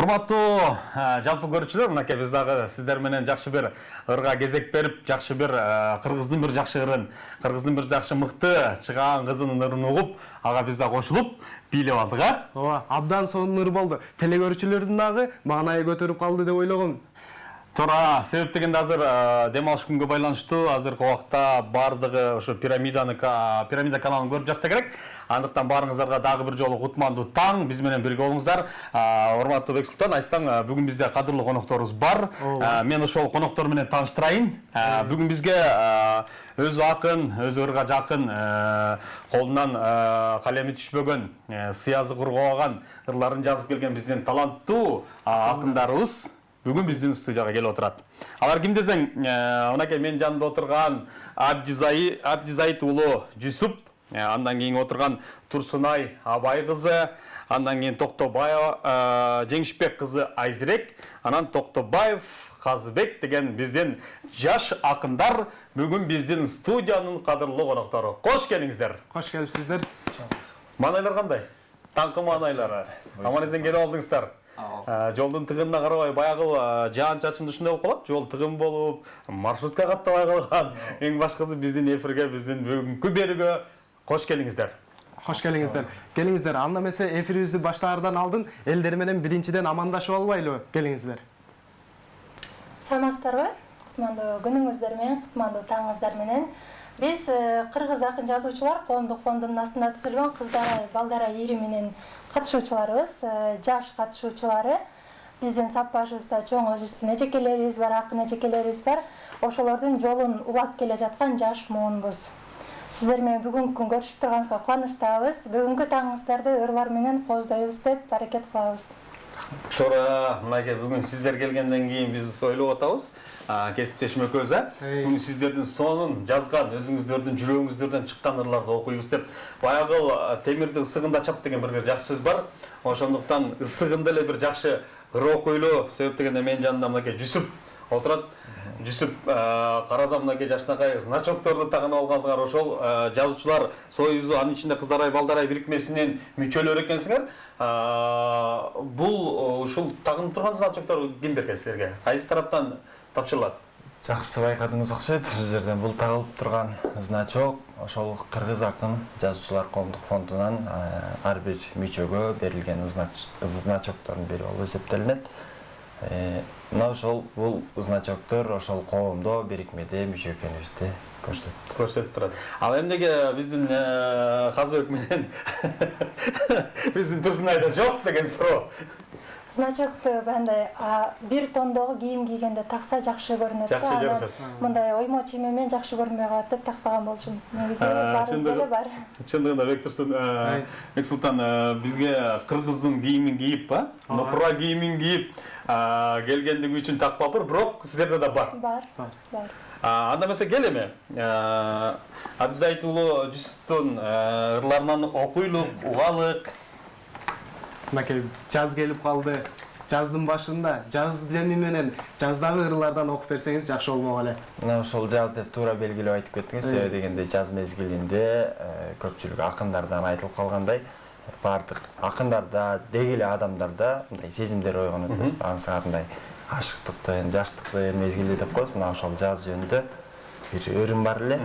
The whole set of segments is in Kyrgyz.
Урматтуу жалпы көрүүчүлөр, мынакей биз дагы сиздер менен жакшы бир ырга кезек берип, жакшы бир кыргыздын бир жакшы ырын, кыргыздын бир жакшы мыкты чыгаан кызынын ырын угуп, ага биз да кошулуп бийлеп алдык, а? Ооба, абдан сонун ыр болду. Телекөрүүчүлөрдүн дагы маанайы көтөрүп калды деп ойлогом. Туура, себеп дегенде азыр дем алыш күнгө байланыштуу, азыркы убакта бардыгы ошо пирамида каналын көрүп жатса керек. Андыктан барыңыздарга дагы бир жолу кутмандуу таң, биз менен бирге болуңуздар. Урматтуу Бексултан, айтсаң, бүгүн бизде кадырлуу конокторубуз бар. Мен ошол коноктор менен тааныштырайын. Бүгүн бизге өзү акын, өзү ырга жакын, колунан калеми түшпөгөн, сыязы кургабаган ырларын жазып келген биздин таланттуу акындарыбыз бүгүн биздин студияга келип отурат. Алар ким десең, мынакей мен жанымда отурган Абдизайыт уулу Жүсүп, андан кийин отурган Турсунай Абай кызы, андан кийин Токтобаева Жеңишбек кызы Айзирек, анан Токтобаев Казыбек деген биздин жаш акындар бүгүн биздин студиянын кадырлуу коноктору. Кош келиңиздер. Кош келипсиздер. Маанайлар кандай? Таңкы маанайлар. Аман эсен келип алдыңыздар. Жолдун тыгынына карабай баягы жаан чачында ушундай болуп калат. Жол тыгын болуп, маршрутка каттабай калган. Эң башкысы биздин эфирге, биздин бүгүнкү берүүгө кош келиңиздер. Кош келиңиздер. Келиңиздер. Анда эмесе эфирибизди баштаардан алдын элдер менен биринчиден амандашып албайлыбы? Келиңиздер. Саламатсыздарбы? Кутмандуу күнүңүздөр менен, кутмандуу таңыңыздар менен. Биз Кыргыз акын жазуучулар коомдук фондунун астында түзүлгөн кыздар балдар ийриминин катышуучуларыбыз, жаш катышуучулары. Биздин сап башыбызда чоң өзүбүздүн эжекелерибиз бар, акын эжекелерибиз бар. Ошолордун жолун улап келе жаткан жаш муунбуз. Сиздер менен бүгүнкү күн көрүшүп турганыбызга кубанычтабыз. Бүгүнкү таңыңыздарды ырлар менен кооздойбуз деп аракет кылабыз. Туура, мынакей бүгүн сиздер келгенден кийин биз ойлоп атабыз. Кесиптешим экөөбүз, бүгүн сиздердин сонун жазган, өзүңүздөрдүн жүрөгүңүздөрдөн чыккан ырларды окуйбуз деп. Баягы темирди ысыгында чап деген бир жакшы сөз бар. Ошондуктан ысыгында эле бир жакшы ыр окуйлуу. Себеп дегенде мен жанымда мынакей Жүсүп отурат. Жүсүп, карасам мынакей жашынакай значокторду тагынып алгансыңар. Ошол жазуучулар союзу, анын ичинде кыздар балдар бирикмесинин мүчөлөрү экенсиңер. Бул ушул тагынып турган значоктор ким берген силерге? Кайсы тараптан тапшырылат? Жакшы байкадыңыз окшойт. Ушул жерден бул тагылып турган значок ошол Кыргыз акын жазуучулар коомдук фондунан ар бир мүчөгө берилген значоктордун бири болуп эсептелинет. Мына ошол бул значоктор ошол коомдо бирикмеде мүчө экенибизди көрсөтүп турат. Ал эмнеге биздин Казыбек менен биздин Турсунайда жок деген суроо? Значокту бандай бир тондогу кийим кийгенде такса жакшы көрүнөт. Жакшы жарышат. Мындай оймо чийиммен жакшы көрүнбөй калат деп такпаган болчумун. Негизи баарыбызда эле бар. Чындыгында Бексултан бизге кыргыздын кийимин кийип, нокура кийимин кийип келгендиги үчүн такпапыр, бирок сиздерде да бар. Бар. Анда эмесе кел эми. Абдизайыт уулу Жүсүптүн ырларынан окуйлук, угалык. Мынакей жаз келип калды. Жаздын башында жаз деми менен жаздагы ырлардан окуп берсеңиз жакшы болмок эле. Мына ошол жаз деп туура белгилеп айтып кеттиңиз. Себеби дегенде жаз мезгилинде көпчүлүк акындардан айтылып калгандай, бардык акындарда, деги эле адамдарда мындай сезимдер ойгонот эмес, ансыгандай ашыктыктын, жаштыктын мезгили деп коебуз. Мына ошол жаз жөнүндө бир ырым бар эле.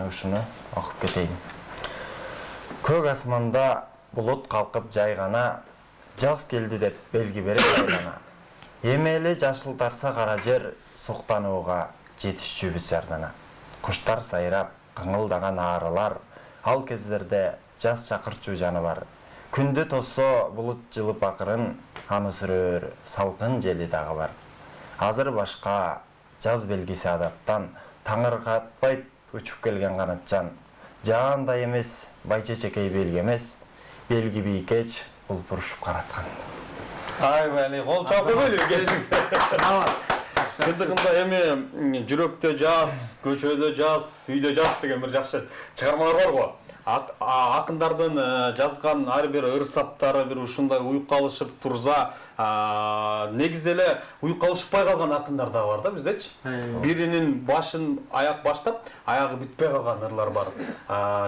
Ушуну окуп кетейин. Көк асманда булут калкып жайгана, жаз келди деп белги берет айлана. Эми эле жашылтарса кара жер, суктанууга жетишчүбүз жардана. Куштар сайрап, кыңылдаган арылар, ал кездерде жаз чакырчу жаны бар. Күндү тоссо булут жылып акырын, аны сүрөр салкын жели дагы бар. Азыр башка жаз белгиси адаттан, таңыркатпайт учуп келген канатчан. Жаандай эмес, байчечекей белги эмес, белги бийкеч кулпурушуп караткан. Айбай, кол чалкып келиңиз. Чындыгында эми жүрөктө жаз, көчөдө жаз, үйдө жаз деген бир жакшы чыгармалар бар го. акындардын жазган ар бир ырсаттары бир ушундай уюкка алышып турса, негизи эле уюкка алышпай калган акындар да бар да биздечи. Биринин башын аяк баштап, аягы бүтпөй калган ырлар бар.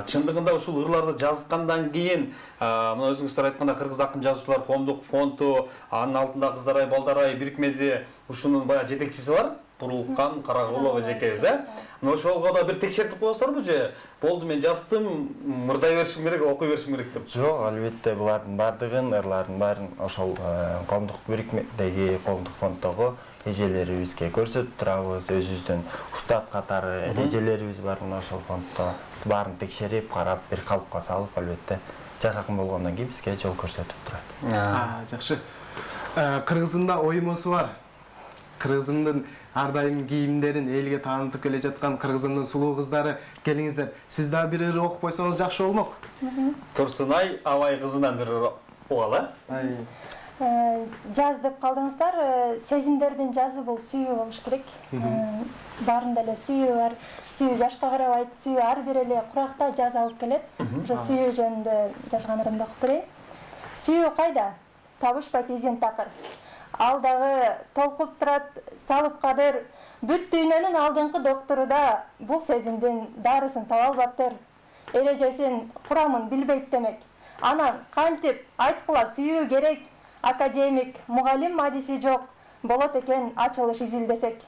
Чындыгында ушул ырларды жазгандан кийин, мына өзүңүздөр айткандай Кыргыз акын жазуучулар коомдук фонду, анын алдында Кыздарай Балдарай бирикмеси ушунун баягы жетекчиси бар. Бурулкан Карагулова эжекебиз, Мына ошолго да бир текшертип коесуздарбы же? Болду мен жаздым, мырдай беришим керек, окуй беришим керек деп. Жок, албетте булардын бардыгын, ырлардын баарын ошол коомдук бирикмедеги коомдук фонддогу эжелерибизге көрсөтүп турабыз. Өзүбүздүн устат катары эжелерибиз бар мына ошол фонддо. Баарын текшерип, карап, бир калыпка салып, албетте жаш акын болгондон кийин бизге жол көрсөтүп турат. Жакшы. Кыргыздын оюмосу бар. Кыргыздын ар дайым кийимдерин элге таанытып келе жаткан Кыргыздын сулуу кыздары, келиңиздер. Сиз да бир ыр окуп койсоңуз жакшы болмок. Турсунай Абай кызынан бир угала. Жаз деп калдыңыздар, сезимдердин жазы бул сүйүү болуш керек. Баарында эле сүйүү бар, сүйүү жашка карабайт, сүйүү ар бир эле куракта жаз алып келет. Ошо сүйүү жөнүндө жазган ырымды окуп берейин. Сүйүү кайда? Табышпайт изин такыр. Ал дагы толкуп турат, салып кадыр. Бүт дүйнөнүн алдыңкы доктору да бул сезимдин дарысын таба албаптыр. Эрежесин, курамын билбейт демек. Анан кантип айткыла сүйүү керек? Академик, мугалим адиси жок, болот экен ачылыш изилдесек.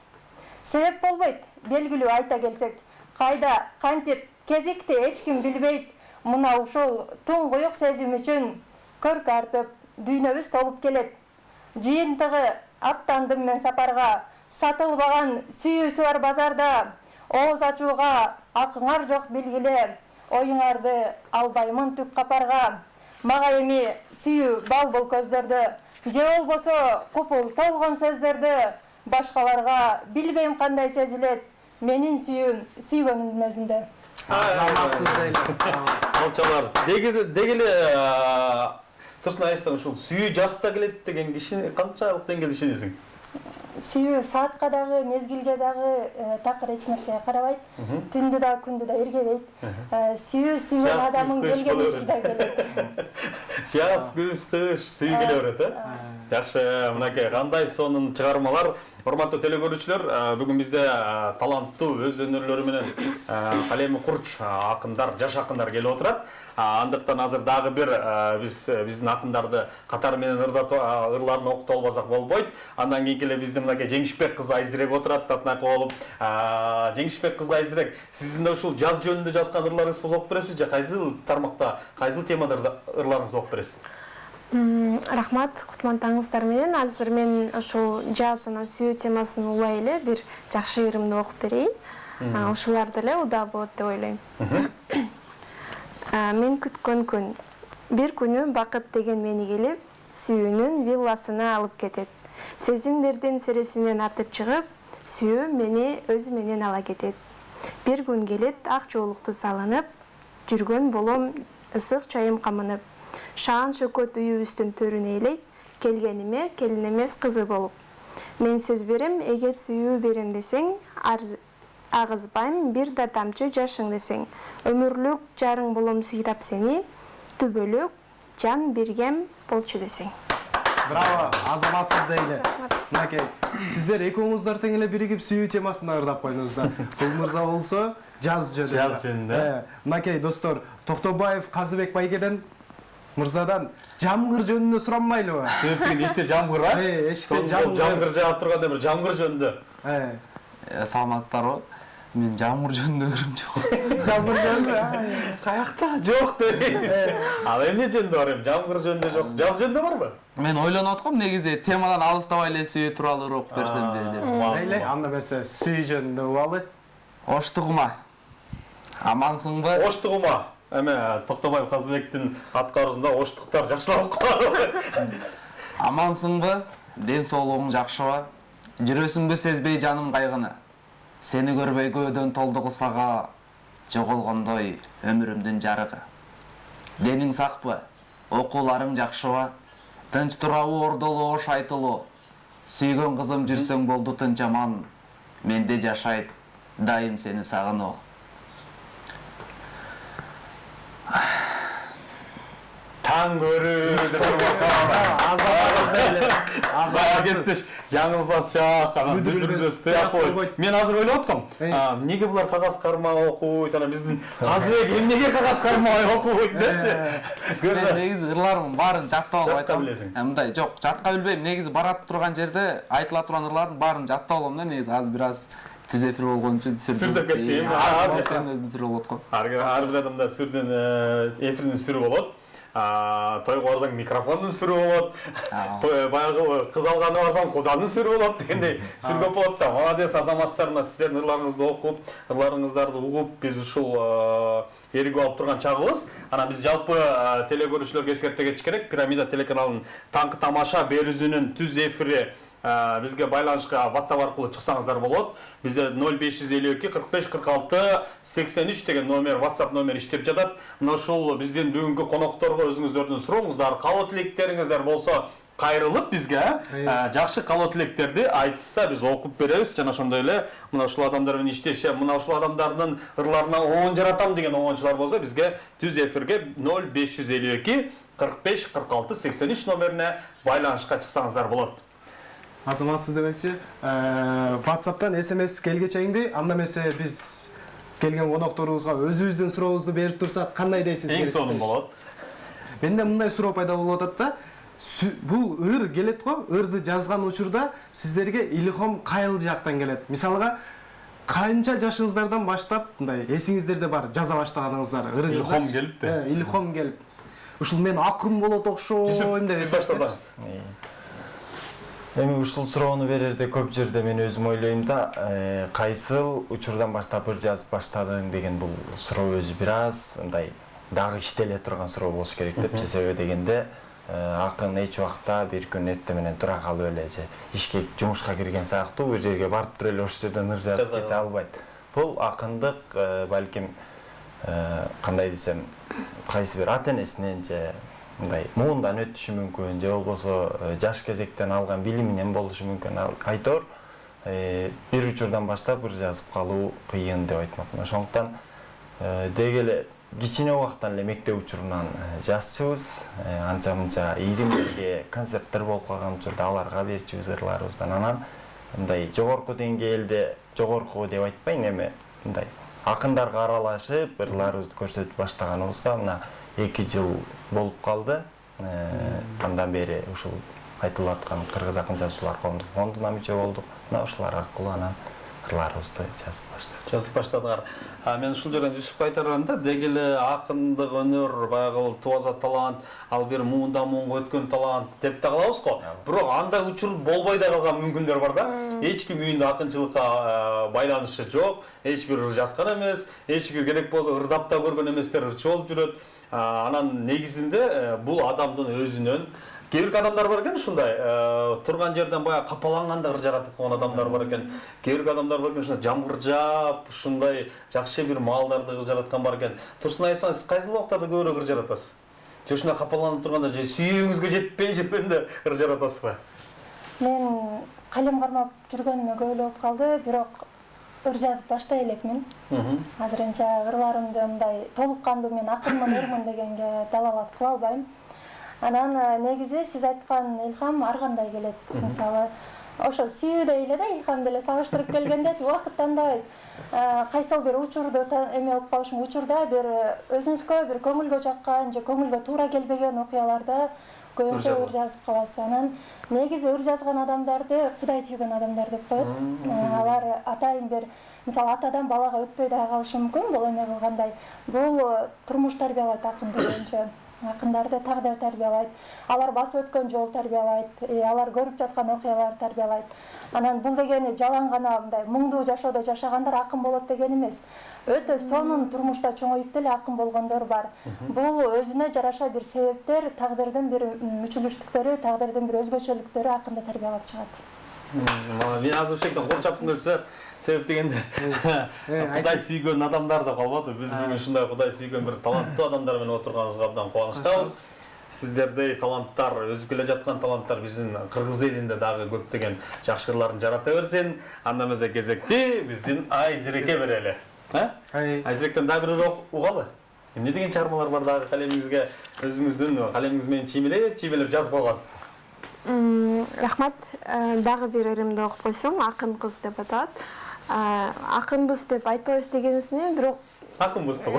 Себеп болбойт, белгилүү айта келсек. Кайда, кантип, кезикти эч ким билбейт. Мына ушул туңгуюк сезим үчүн көркү артып, дүйнөбүз толуп келет. Жыйынтыгы аттандым мен сапарга, сатылбаган сүйүүсү бар базарда. Ооз ачууга акыңар жок белгиле, оюңарды албаймын түк капарга. Мага эми сүйүү бал бол көздөрдө, же болбосо купул толгон сөздөрдө. Башкаларга билбейм кандай сезилет, менин сүйүүм сүйгөнүмдүн өзүндө. Заматсыз дейли. Алчалар, дегеле Турсунай айсың ушул сүйүү жаста келет деген киши канчалык деңгээлде ишенесиң? Сүйүү саатка дагы, мезгилге дагы такыр эч нерсеге карабайт. Түндү да, күндү да эргебейт. Сүйүү сүйгөн адамдын келген учурда келет. Жаз, күз, кыш сүйүү келе берет, Жакшы, мынакей кандай сонун чыгармалар. Урматтуу телекөрүүчүлөр, бүгүн бизде таланттуу өз өнөрлөрү менен калеми курч акындар, жаш акындар келип отурат. Андыктан азыр дагы бир биздин акындарды катары менен ырларын окута албасак болбойт. Андан кийин эле биздин мынакей Жеңишбек кызы Айзирек отурат, татынакы болуп. Жеңишбек кызы Айзирек, сиздин да ушул жаз жөнүндө жазган ырларыңыз болсо окуп бересизби же кайсыл тармакта, кайсыл темада ырларыңызды окуп бересиз? Рахмат, кутман таңыңыздар менен. Азыр мен ошол жаз анан сүйүү темасын улай эле бир жакшы ырымды окуп берейин. Ушуларды эле удаа болот деп ойлойм. Мен күткөн күн. Бир күнү бакыт деген мени келип, сүйүүнүн вилласына алып кетет. Сезимдердин сересинен атып чыгып, сүйүү мени өзү менен ала кетет. Бир күн келет ак жоолукту салынып, жүргөн болом ысык чайым камынып. Шаан шөкөт үйүбүздүн төрүн эйлейт, келгениме келин эмес кызы болуп. Мен сөз берем, эгер сүйүү берем десең, агызбайм бир да тамчы жашың десең. Өмүрлүк жарың болом сүйрап сени, түбөлүк жан бергем болчу десең. Браво, азаматсыз дейли. Мынакей, сиздер экөөңүздөр тең эле биригип сүйүү темасын ырдап койдуңуздар. Бул мырза болсо жаз жөнүндө. Жаз жөнүндө. Мынакей достор, Токтобаев Казыбек байгеден мырзадан жамгыр жөнүндө суранмайлыбы? Сөйттүн иште жамгыр, Иште жамгыр жаап турганда бир жамгыр жөнүндө. Саламатсыздарбы? Мен жамгыр жөнүндө ырым жок. Жамгыр жөнүндө? Каякта жок дейм. Ал эмне жөнүндө бар эми? Жамгыр жөнүндө жок. Жаз жөнүндө барбы? Мен ойлонуп аткам, негизи темадан алыстабай эле сүйүү тууралуу ыр окуп берсем деп. Мейли, анда эмесе сүйүү жөнүндө убалы. Оштугума. Амансыңбы? Оштугума. Эме Токтобаев Казыбектин аткаруусунда оштуктар жакшылап калды. Амансыңбы? Ден соолугуң жакшыбы? Жүрөсүңбү сезбей жаным кайгыны? Сени көрбөй көөдөн толду кусага, жоголгондой өмүрүмдүн жарыгы. Дениң сакпы? Окууларың жакшыбы? Тынч турабы ордолуу ош айтылуу? Сүйгөн кызым жүрсөң болду тынч аман, менде жашайт дайым сени сагынуу. таң көрүү деп кестеш жаңылбас жак анан бүдүрбөс тыяк койбойт. Мен азыр ойлоп аткам, эмнеге булар кагаз кармак окуйт, анан биздин Казыбек эмнеге кагаз кармак окуйт депчи. Мен негизи ырларымдын баарын жаттап алып айтам. билесиң. Мындай жок, жатка билбейм. Негизи барат турган жерде айтыла турган ырлардын баарын жаттап алам да, негизи азыр бир аз түз эфир болгон үчүн Сүрдөп кетти. Сен өзүң сүрүп болот го. Ар бир адамда сүрдүн эфирдин сүрү болот. Тойго барсаң микрофондун сүрү болот. Баягы кыз алганы барсаң куданын сүрү болот дегендей сүр көп болот да. Молодец азаматтар, мына сиздердин ырларыңызды окуп, ырларыңыздарды угуп, биз ушул эригип алып турган чагыбыз. Анан биз жалпы телекөрүүчүлөргө эскерте кетиш керек. Пирамида телеканалынын таңкы тамаша берүүсүнүн түз эфири бизге байланышка WhatsApp аркылуу чыксаңыздар болот. Бизде 0552 45 46 83 деген номер, WhatsApp номер иштеп жатат. Мына ушул биздин бүгүнкү конокторго өзүңүздөрдүн сурооңуздар, каалоо тилектериңиздер болсо кайрылып бизге жакшы каалоо тилектерди айтышса биз окуп беребиз. Жана ошондой эле мына ушул адамдар менен иштешем, мына ушул адамдардын ырларына оон жаратам деген оончулар болсо бизге түз эфирге 0552 45 46 83 номерине байланышка чыксаңыздар болот. Азаматсыз демекчи, WhatsApp'tan SMS келгечеңди, анда эмесе биз келген конокторубузга өзүбүздүн сурообузду берип турсак кандай дейсиз? Эң сонун болот. Менде мындай суроо пайда болуп атат да. Бул ыр келет го, ырды жазган учурда сиздерге илхом кайыл жактан келет? Мисалга, канча жашыңыздардан баштап мындай эсиңиздерде бар жаза баштаганыңыздар, ырыңыздар? Илхом келиппи? Илхом келип. Ушул мен акын болот окшойм деп Сиз баштасаңыз. Эми ушул суроону берерде көп жерде мен өзүм ойлойм да, кайсыл учурдан баштап ыр жазып баштадың деген бул суроо өзү бир аз мындай дагы иштеле турган суроо болуш керек депчи. Себеби дегенде акын эч убакта бир күн эртең менен тура калып эле же ишке жумушка кирген сыяктуу бир жерге барып туруп эле ошол жерден ыр жазып кете албайт. Бул акындык балким кандай десем, кайсы бир ата энесинен же мындай муундан өтүшү мүмкүн, же болбосо жаш кезектен алган билиминен болушу мүмкүн. Айтор бир учурдан баштап ыр жазып калуу кыйын деп айтмакмын. Ошондуктан деги эле кичине убактан эле мектеп учурунан жазчубуз, анча мынча ийримдерге концерттер болуп калган учурда аларга берчүбүз ырларыбыздан. Анан мындай жогорку деңгээлде, жогорку деп айтпайм, эми мындай акындарга аралашып ырларыбызды көрсөтүп баштаганыбызга мына 2 жыл болуп калды. Андан бери ушул айтылып аткан Кыргыз акын жазуучулар коомдук фондуна мүчө болдук. Мына ушулар аркылуу анан ырларыбызды жазып баштадыңар. Мен ушул жерден Жүсүпкө айтарым да, деги эле акындык өнөр, баягы туаза талант, ал бир муундан муунга өткөн талант деп да калабыз го. Бирок андай учур болбой да калган мүмкүндөр бар да. Эч ким үйүндө акынчылыкка байланышы жок, эч бир ыр жазган эмес, эч бир керек болсо ырдап да көргөн эместер ырчы болуп жүрөт. Анан негизинде бул адамдын өзүнөн кээ бир адамдар бар экен ушундай турган жерден баягы капаланганда ыр жаратып койгон адамдар бар экен. Кээ бир адамдар бар экен ушундай жамгыржап, ушундай жакшы бир маалдарды ыр жараткан бар экен. Турусын айтсаңыз, сиз кайсы убактарда көбүрөөк ыр жаратасыз? Же ушундай капаланып турганда же сүйүүңүзгө жетпей жүргөндө ыр жаратасызбы? Мен калем кармап жүргөнүмө көп эле болуп калды, бирок ыр жазып баштай элекмин. Азырынча ырларымды мындай толук кандуу мен акынмын, ырмын дегенге далалат кыла албайм. Анан негизи сиз айткан илхам ар кандай келет. Мисалы, ошо сүйүүдө эле да илхам деле салыштырып келгендечи убакыт тандабайт. Кайсыл бир учурду эме болуп калышым, учурда бир өзүңүзгө бир көңүлгө жаккан же көңүлгө туура келбеген окуяларда көбүнчө ыр жазып каласыз. Анан негизи ыр жазган адамдарды Кудай сүйгөн адамдар деп коет. Алар атайын бир, мисалы, атадан балага өтпөй да калышы мүмкүн, бул эме кылгандай. Бул турмуш тарбиялайт акынды боюнча. Акындарды тагдыр тарбиялайт. Алар басып өткөн жол тарбиялайт, алар көрүп жаткан окуялар тарбиялайт. Анан бул дегени жалаң гана мындай муңдуу жашоодо жашагандар акын болот деген эмес. Өтө сонун турмушта чоңоюп деле акын болгондор бар. Бул өзүнө жараша бир себептер, тагдырдын бир мүчүлүштүктөрү, тагдырдын бир өзгөчөлүктөрү акынды тарбиялап чыгат. Мен азыр ушектен курчаптым деп сөйлөп, себеп дегенде Кудай сүйгөн адамдар деп калбады. Биз бүгүн ушундай Кудай сүйгөн бир таланттуу адамдар менен отурганыбызга абдан кубанычтабыз. Сиздердей таланттар, өсүп келе жаткан таланттар биздин Кыргыз элинде дагы көптөгөн жакшы ырларын жарата берсин. Андан эмесе кезекти биздин Айзереке берели. Айзеректен дагы бир угалы. Эмне деген чыгармалар бар дагы калемиңизге өзүңүздүн калемиңиз менен чиймелеп жазып койгон? Рахмат. Дагы бир ырымды окуп койсом, акын кыз деп аталат. Акынбыз деп айтпайбыз дегенибиз менен, бирок Акынбыз да.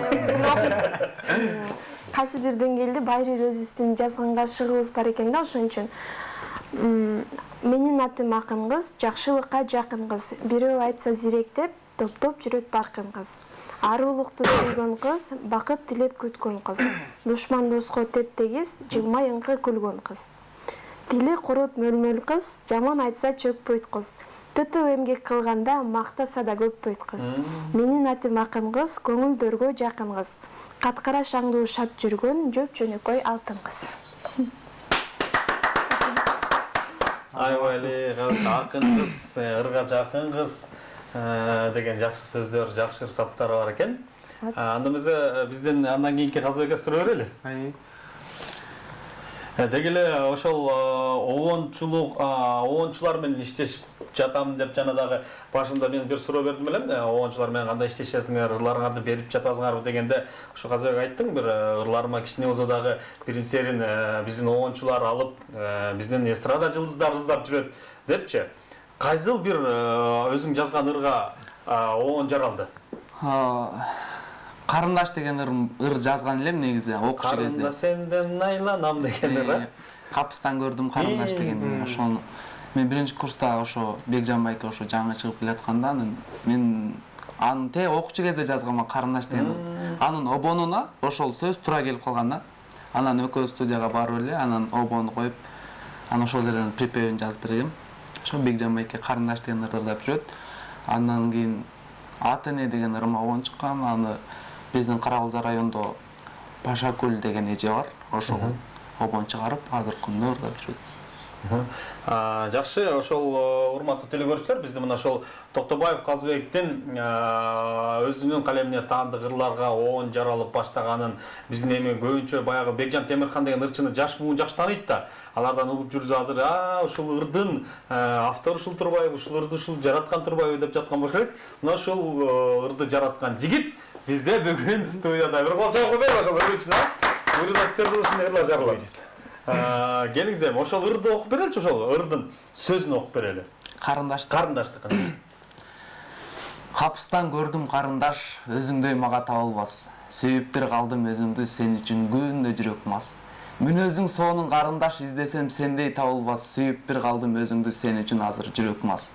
кайсы бир деңгээлде байыр өзүбүздүн жазганга шыгыбыз бар экен да, ошон үчүн. Менин атым акын кыз, жакшылыкка жакын кыз. Бирөө айтса зиректеп, топтоп жүрөт баркын кыз. Аруулукту сүйгөн кыз, бакыт тилеп күткөн кыз. Душман доско теп-тегиз, жылмай ыңкы күлгөн кыз. Дили курут мөлмөл кыз, жаман айтса чөкпөйт кыз. Тытып эмгек кылганда мактаса да көппөйт кыз. Менин атым акын кыз, көңүлдөргө жакын кыз. Каткара шаңдуу шат жүргөн, жөп жөнөкөй алтын кыз. Айбали, акын кыз, ырга жакын кыз деген жакшы сөздөр, жакшы ырсаттар бар экен. Анда бизден андан кийинки казбекке суроо берели. Деги эле ошол обончулар менен иштешип жатам деп жана дагы башында мен бир суроо бердим элем. Обончулар менен кандай иштешесиңер, ырларыңарды берип жатасыңарбы дегенде, ошо казбек айттың, бир ырларыма кичине болсо дагы бирин серин биздин обончулар алып, биздин эстрада жылдыздары ырдап жүрөт депчи. Кайсыл бир өзүң жазган ырга обон жаралды? Карындаш деген ыр жазган элем негизи окуучу кезде. Карындаш сенден айланам деген ыр. Капыстан көрдүм карындаш деген. Ошону мен биринчи курста ошо Бекжан байке ошо жаңы чыгып келатканда мен аны окуучу кезде жазганмын карындаш деген. Анын обонуна ошол сөз туура келип калган да. Анан экөөбүз студияга барып эле, анан обону коюп, анан ошол жерден припевин жазып бергем. Ошо Бекжан байке карындаш деген ырдап жүрөт. Андан кийин Атене деген ырма обон чыккан. Аны биздин Каракулжа районунда Пашакөл деген эже бар. Ошол обон чыгарып, азыркы күндө ырдап жүрөт. Жакшы, ошол урматтуу телекөрүүчүлөр, бизде мына ошол Токтобаев Казбектин өзүнүн калемине таандык ырларга обон жаралып баштаганын, биздин эми көбүнчө баягы Бекжан Темирхан деген ырчыны жаш буун жакшы тааныйт да. Алардан угуп жүрсө азыр ушул ырдын автору ушул Турбаев, ушул ырды ушул жараткан Турбаев деп жаткан болуш керек. Мына ушул ырды жараткан жигит бизде бүгүн студияда. Бир кол чалгы берип ошол ыр үчүн. Буюрса сиздердин ушундай ырлар жаралат. Келиңиз, ошол ырды окуп береличи, ошол ырдын сөзүн окуп берели. Карындаштыкын. Капыстан көрдүм карындаш, өзүңдөй мага табылбас. Сүйүп бир калдым өзүңдү, сен үчүн күндө жүрөк мас. Мүнөзүң сонун карындаш, издесем сендей табылбас. Сүйүп бир калдым өзүңдү, сен үчүн азыр жүрөк мас.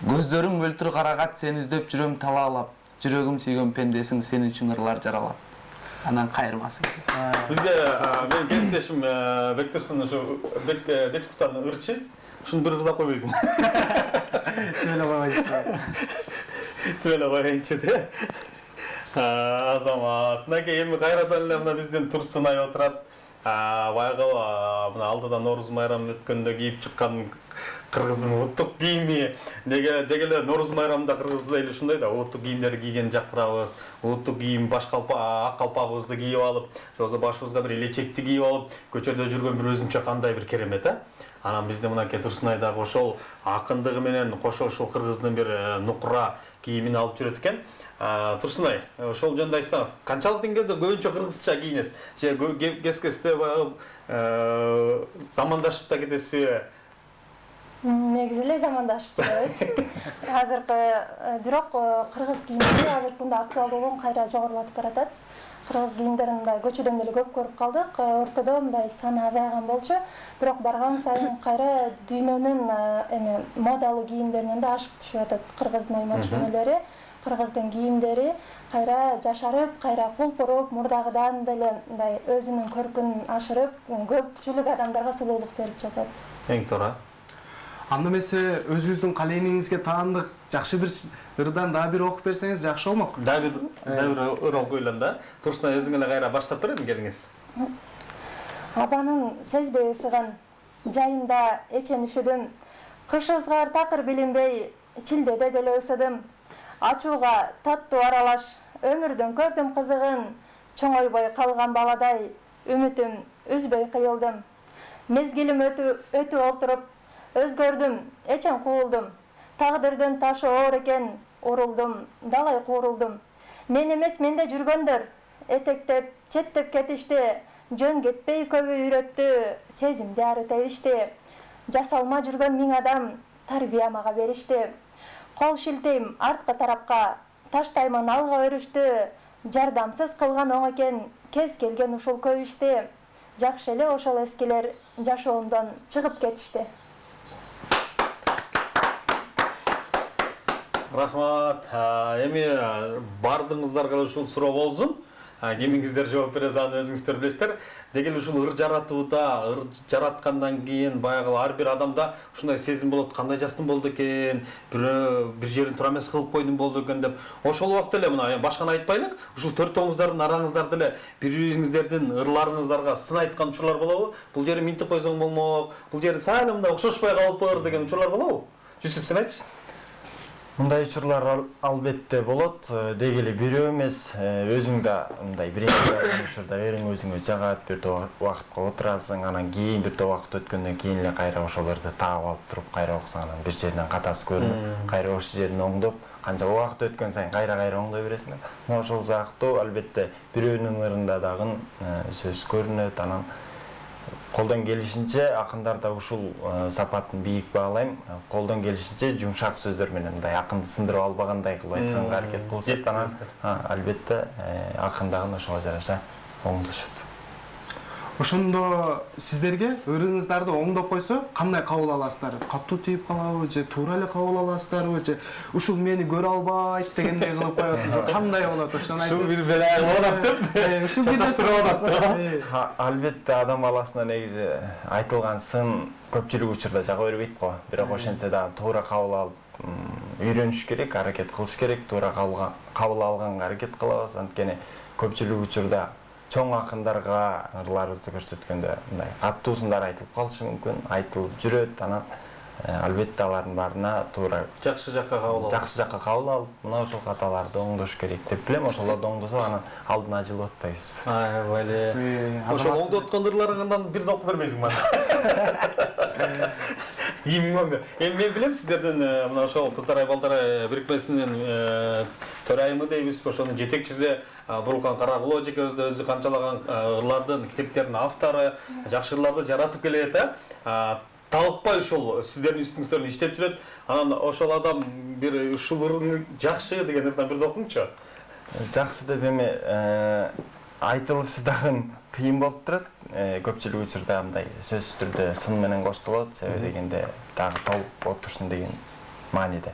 Көздөрүң мөлтүр карагат, сени издөп жүрөм талаалап. Жүрөгүм сүйгөн пендесиң, сен үчүн ырлар жаралап. Анан кайрмасы. Бизде менин кесиптешим Бектурсун ушу Бексултан ырчы. Ушуну бир ырдап койбойсуң. Түбөлө коеюнчу де. Азамат. Мынакей эми кайрадан эле мына биздин Турсунай отурат. Баягы мына алдыда Нооруз майрамын өткөндө кийип чыккан кыргыздын улуттук кийими. Деги эле Нооруз майрамында кыргыз эли ушундай да, улуттук кийимдерди кийгенди жактырабыз. Улуттук кийим, баш ак калпагыбызды кийип алып, жолсо башыбызга бир элечекти кийип алып, көчөдө жүргөн бир өзүнчө кандай бир керемет, Анан бизде мынакей Турсунай дагы ошол акындыгы менен кошо ошол кыргыздын бир нукура кийимин алып жүрөт экен. Турсунай, ошол жөнүндө айтсаңыз, канчалык деңгээлде көбүнчө кыргызча кийинесиз? Же кескесте баягы замандашып да кетесизби? Негизи эле замандашып жүрөбүз. Азыркы бирок кыргыз кийимдери азыркы күндө актуалдуулугун кайра жогорулатып баратат. Кыргыз кийимдерин мындай көчөдөн деле көп көрүп калдык. Ортодо мындай саны азайган болчу, бирок барган сайын кайра дүйнөнүн эми модалуу кийимдеринен да ашып түшүп атат. Кыргыздын ойма чүймөлөрү, кыргыздын кийимдери кайра жашарып, кайра кулпуруп, мурдагыдан деле мындай өзүнүн көркүн ашырып, көпчүлүк адамдарга сулуулук берип жатат. Эң туура. Анда эмесе өзүңүздүн калемиңизге таандык жакшы бир ырдан дагы бир окуп берсеңиз жакшы болмок. Дагы бир ыр окуп ойлон да. Турсунай өзүң эле кайра баштап береби, келиңиз. Абанын сезбей ысыган жайында эчен үшүдүм. Кыш ызгар такыр билинбей, чилдеде деле ысыдым. Ачууга таттуу аралаш, өмүрдүн көрдүм кызыгын. Чоңойбой калган баладай, үмүтүм үзбөй кыйылдым. Мезгилим өтүп олтуруп, өзгөрдүм, эчен куулдум. Тагдырдын ташы оор экен, урулдум, далай куурулдум. Мен эмес менде жүргөндөр, этектеп, четтеп кетишти. Жөн кетпей көбү үйрөттү, сезимди арытабишти. Жасалма жүргөн 1000 адам тарбия мага беришти. Кол шилтейм артка тарапка, таштаймын алга өрүштү. Жардамсыз кылган оң экен, кез келген ушул көп ишти. Жакшы эле ошол эскилер жашоомдон чыгып кетишти. Рахмат. Эми бардыңыздарга ушул суроо болсун. Кимиңиздер жооп бере алат, өзүңүздөр билесиздер. Дегел ушул ыр жаратууда, ыр жараткандан кийин баягы ар бир адамда ушундай сезим болот, кандай жастым болду экен, бир жерин тура эмес кылып койдум болду экен деп. Ошол убакта эле мына башканы айтпайлык, ушул төртөөңүздөрдүн араңыздарда эле бири-бириңиздердин ырларыңыздарга сын айткан учурлар болобу? Бул жерин минтип койсоң болмок, бул жери саал мындай окшошпой калыптыр деген учурлар болобу? Жүсүп, сен айтчы. Мындай учурлар албетте болот. Деги эле бирөө эмес, өзүң да мындай биринчи жазган учурда эриң өзүңө жагат, бир убакытка отурасың, анан кийин бир убакыт өткөндөн кийин эле кайра ошолорду таап алып туруп, кайра окусаң, анан бир жеринен катасы көрүнүп, кайра ошол жерин оңдоп, канча убакыт өткөн сайын кайра оңдой бересиң. Мына ошол сыяктуу албетте бирөөнүн ырында дагы сөз көрүнөт, анан колдон келишинче акындарда ушул сапатын бийик баалайм. Колдон келишинче жумшак сөздөр менен мындай акынды сындырып албагандай кылып айтканга аракет кылышат. Анан албетте акын дагы ошого жараша оңдошот. Ошондо сиздерге ырыңыздарды оңдоп койсо, кандай кабыл аласыздар? Катуу тийип калабы же туура эле кабыл аласыздарбы же ушул мени көрө албайт дегендей кылып коесузбу? Кандай болот? Ошону айтыңыз. Ушул бир беле болот деп. Ушул бир чаташтырып Албетте адам баласына негизи айтылган сын көпчүлүк учурда жага бербейт го. Бирок ошентсе дагы туура кабыл алып үйрөнүш керек, аракет кылыш керек, туура кабыл алганга аракет кылабыз. Анткени көпчүлүк учурда чоң акындарга ырларыбызды көрсөткөндө мындай каттуусундар айтылып калышы мүмкүн, айтылып жүрөт, анан албетте алардын баарына туура жакшы жакка кабыл алып, мына ошол каталарды оңдош керек деп билем. Ошолорду оңдосо анан алдына жылып атпайбыз. Аябай. Ошол оңдоткон ырларыңдан бир окуп бербейсиң мага. Эми мен билем сиздердин мына ошол Кыздар Айбалдар бирикмесинин төрайымы дейбизби, ошонун жетекчиси Бурулкан Карагулов эжекебиз да өзү канчалаган ырлардын, китептердин автору, жакшы ырларды жаратып келет, талыкпай ушул сиздердин үстүңүздөрүн иштеп жүрөт. Анан ошол адам бир ушул ырың жакшы деген ырдан бир окуңчу. Жакшы деп эми айтылышы дагы кыйын болуп турат. Көпчүлүк учурда мындай сөзсүз түрдө сын менен коштолот, себеби дегенде дагы толуп отурсун деген мааниде.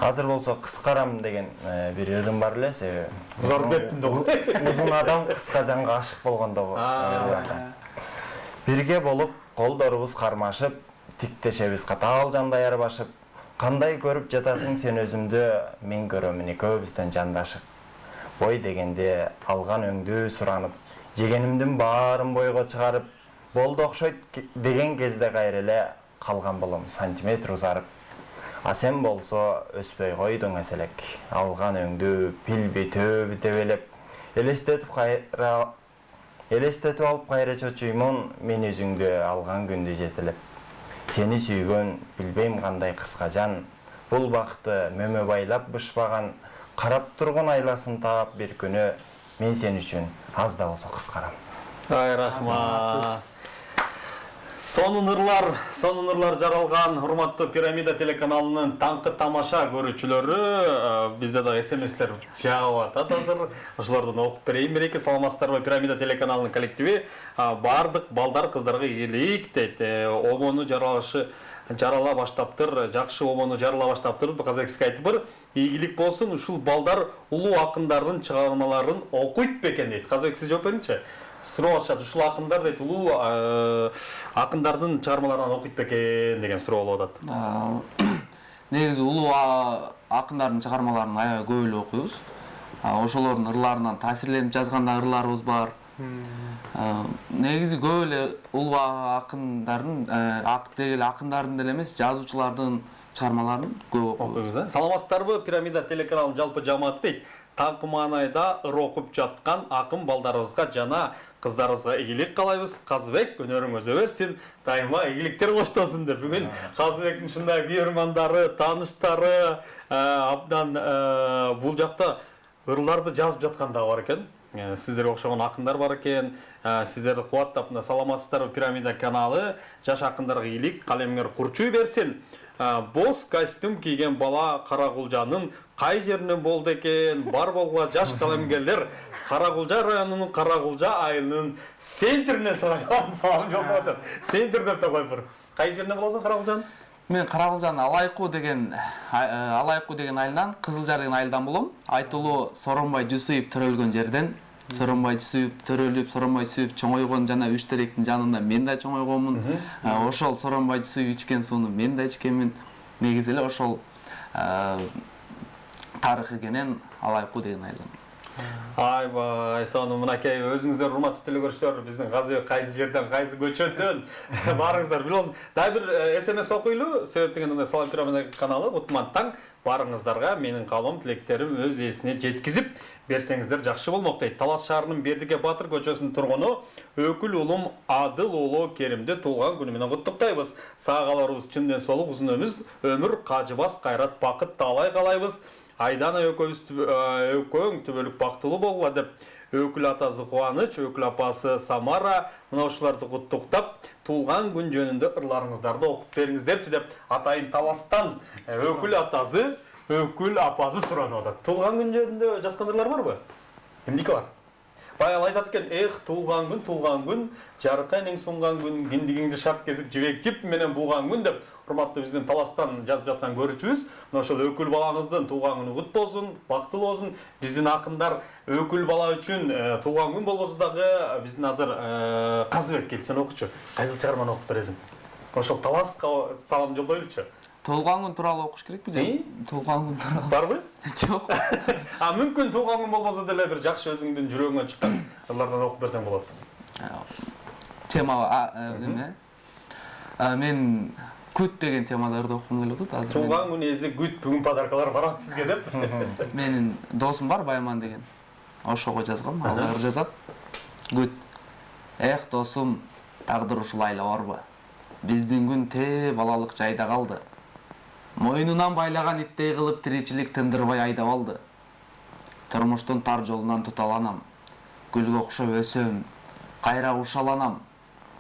Азыр болсо кыскарам деген бир ырым бар эле, себеби узун адам кыска жанга ашык болгондогу. Бирге болуп, колдорубуз кармашып, тиктешебиз катаал жандай арбашып, кандай көрүп жатасың сен өзүмдү, мен көрөмүн экөөбүздөн жандашып. Бой дегенде алган өңдүү суранып, жегенимдин баарын бойго чыгарып, болду окшойт деген кезде кайра эле калган болом сантиметр узарып. А сен болсо өспөй койдуң эселек, алган өңдүү пилби төөбү тебелеп, элестетип алып кайра чочуймун, мен өзүңдү алган күндү жетелеп. Сени сүйгөн билбейм кандай кыска жан, бул бакты мөмө байлап бышпаган, карап тургун айласын таап бир күнү, мен сен үчүн аз да болсо кыскарам. Ай, рахмат. Сонун ырлар жаралган урматтуу Пирамида телеканалынын таңкы тамаша көрүүчүлөрү, бизде да СМСтер жагып атат азыр. Ошолордон окуп берейин береке. Саламатсыздарбы? Пирамида телеканалынын коллективи бардык балдар кыздарга ийгилик дейт. Обону жарала баштаптыр, жакшы обону жарала баштаптыр. Казакский айтып бар, ийгилик болсун, ушул балдар улуу акындардын чыгармаларын окуйт бекен дейт. Казакский жооп бериңчи. Сурашат, ушул акындар дейт, улуу акындардын чыгармаларын окуйт бекен деген суроо болуп атат. Негизи улуу акындардын чыгармаларын аябай көп эле окуйбуз. Ошолордун ырларынан таасирленип жазган да ырларыбыз бар. Негизи көп эле улуу акындардын, дегеле акындардын деле эмес, жазуучулардын чыгармаларын көп окуйбуз. Саламатсыздарбы? Пирамида телеканалынын жалпы жамааты дейт. Таңкы маанайда ыр окуп жаткан акын балдарыбызга жана кыздарыбызга ийгилик каалайбыз. Казыбек, өнөрүңүз өбөсүн, дайыма ийгиликтер коштосун деп. Бүгүн Казыбектин ушундай күйөрмандары, тааныштары абдан бул жакта ырларды жазып жаткан да бар экен. сиздерге окшогон акындар бар экен. Сиздерди кубаттап мына саламатсыздарбы Пирамида каналы жаш акындарга ийгилик, калемиңер курчуй берсин. Боз костюм кийген бала Каракулжанын кай жеринен болду экен? Бар болгула жаш калемгерлер Каракулжа районунун Каракулжа айылынын центринен салам жолдошот. Центр деп та коюп. Кай жеринен болосуң Каракулжанын? Мен Каракулжанын Алайкуу деген айылынан, Кызылжар деген айылдан болом. Айтылуу Соронбай Жусуев төрөлгөн жерден. Соронбай Жусуев төрөлүп, Соронбай Жусуев чоңойгон жана үч теректин жанында мен да чоңойгонмун. Ошол Соронбай Жусуев ичкен сууну мен да ичкенмин. Негизи эле ошол тарыхы кенен Алайкуу деген айылдан. Айбай, сону мынакей өзүңүздөр урматтуу телекөрүүчүлөр, биздин Газыбек кайсы жерден, кайсы көчөдөн барыңыздар билем. Дагы бир СМС окуйлу, себеп дегенде Салам Пирамида каналы Утман таң барыңыздарга менин каалоом, тилектерим өз ээсине жеткизип берсеңиздер жакшы болмок дейт. Талас шаарынын Бердике Батыр көчөсүнүн тургуну Өкүл улум Адыл уулу Керимди туулган күнү менен куттуктайбыз. Саа каларыбыз чынден солук узун өмүр, кажыбас кайрат, бакыт таалай каалайбыз. Айдана өкөң түбөлүк бактылуу болгула деп Өкүл атасы Кубаныч, Өкүл апасы Самара мына ушуларды куттуктап, туулган күн жөнүндө ырларыңыздарды окуп бериңиздерчи деп атайын Таластан Өкүл атасы, Өкүл апасы суранып атат. Туулган күн жөнүндө жазган ырлар барбы? Кимдики бар? Баягы айтат экен, туулган күн, жарыкка эң сунган күн, киндигиңди шарт кезип жибек жип менен буган күн деп урматтуу биздин Таластан жазып жаткан көрүүчүбүз. Мына ошол Өкүл балаңыздын туулган күнү кут болсун, бактылуу болсун. Биздин акындар Өкүл бала үчүн туулган күн болбосо дагы биздин азыр Казыбек келсен окучу. Кайсыл чыгарманы окуп бересиң? Ошол Таласка салам жолдойлучу. Туулган күн тууралуу окуш керекпи же? Туулган күн тууралуу. Барбы? Жок. Мүмкүн туулган күн болбосо деле бир жакшы өзүңдүн жүрөгүңөн чыккан ырлардан окуп берсең болот. Тема эме? Мен күт деген темаларды окугум келип атат азыр. Туулган күн эзи күт, бүгүн подаркалар барат сизге деп. Менин досум бар, Байман деген. Ошого жазгам, ал ыр жазат. Күт. Эх досум, тагдыр ушул айлабарбы? Биздин күн балалык жайда калды. Мойнунан байлаган иттей кылып тиричилик тындырбай айдап алды. Турмуштун тар жолунан туталанам. Гүлгө окшоп өсөм, кайра ушаланам.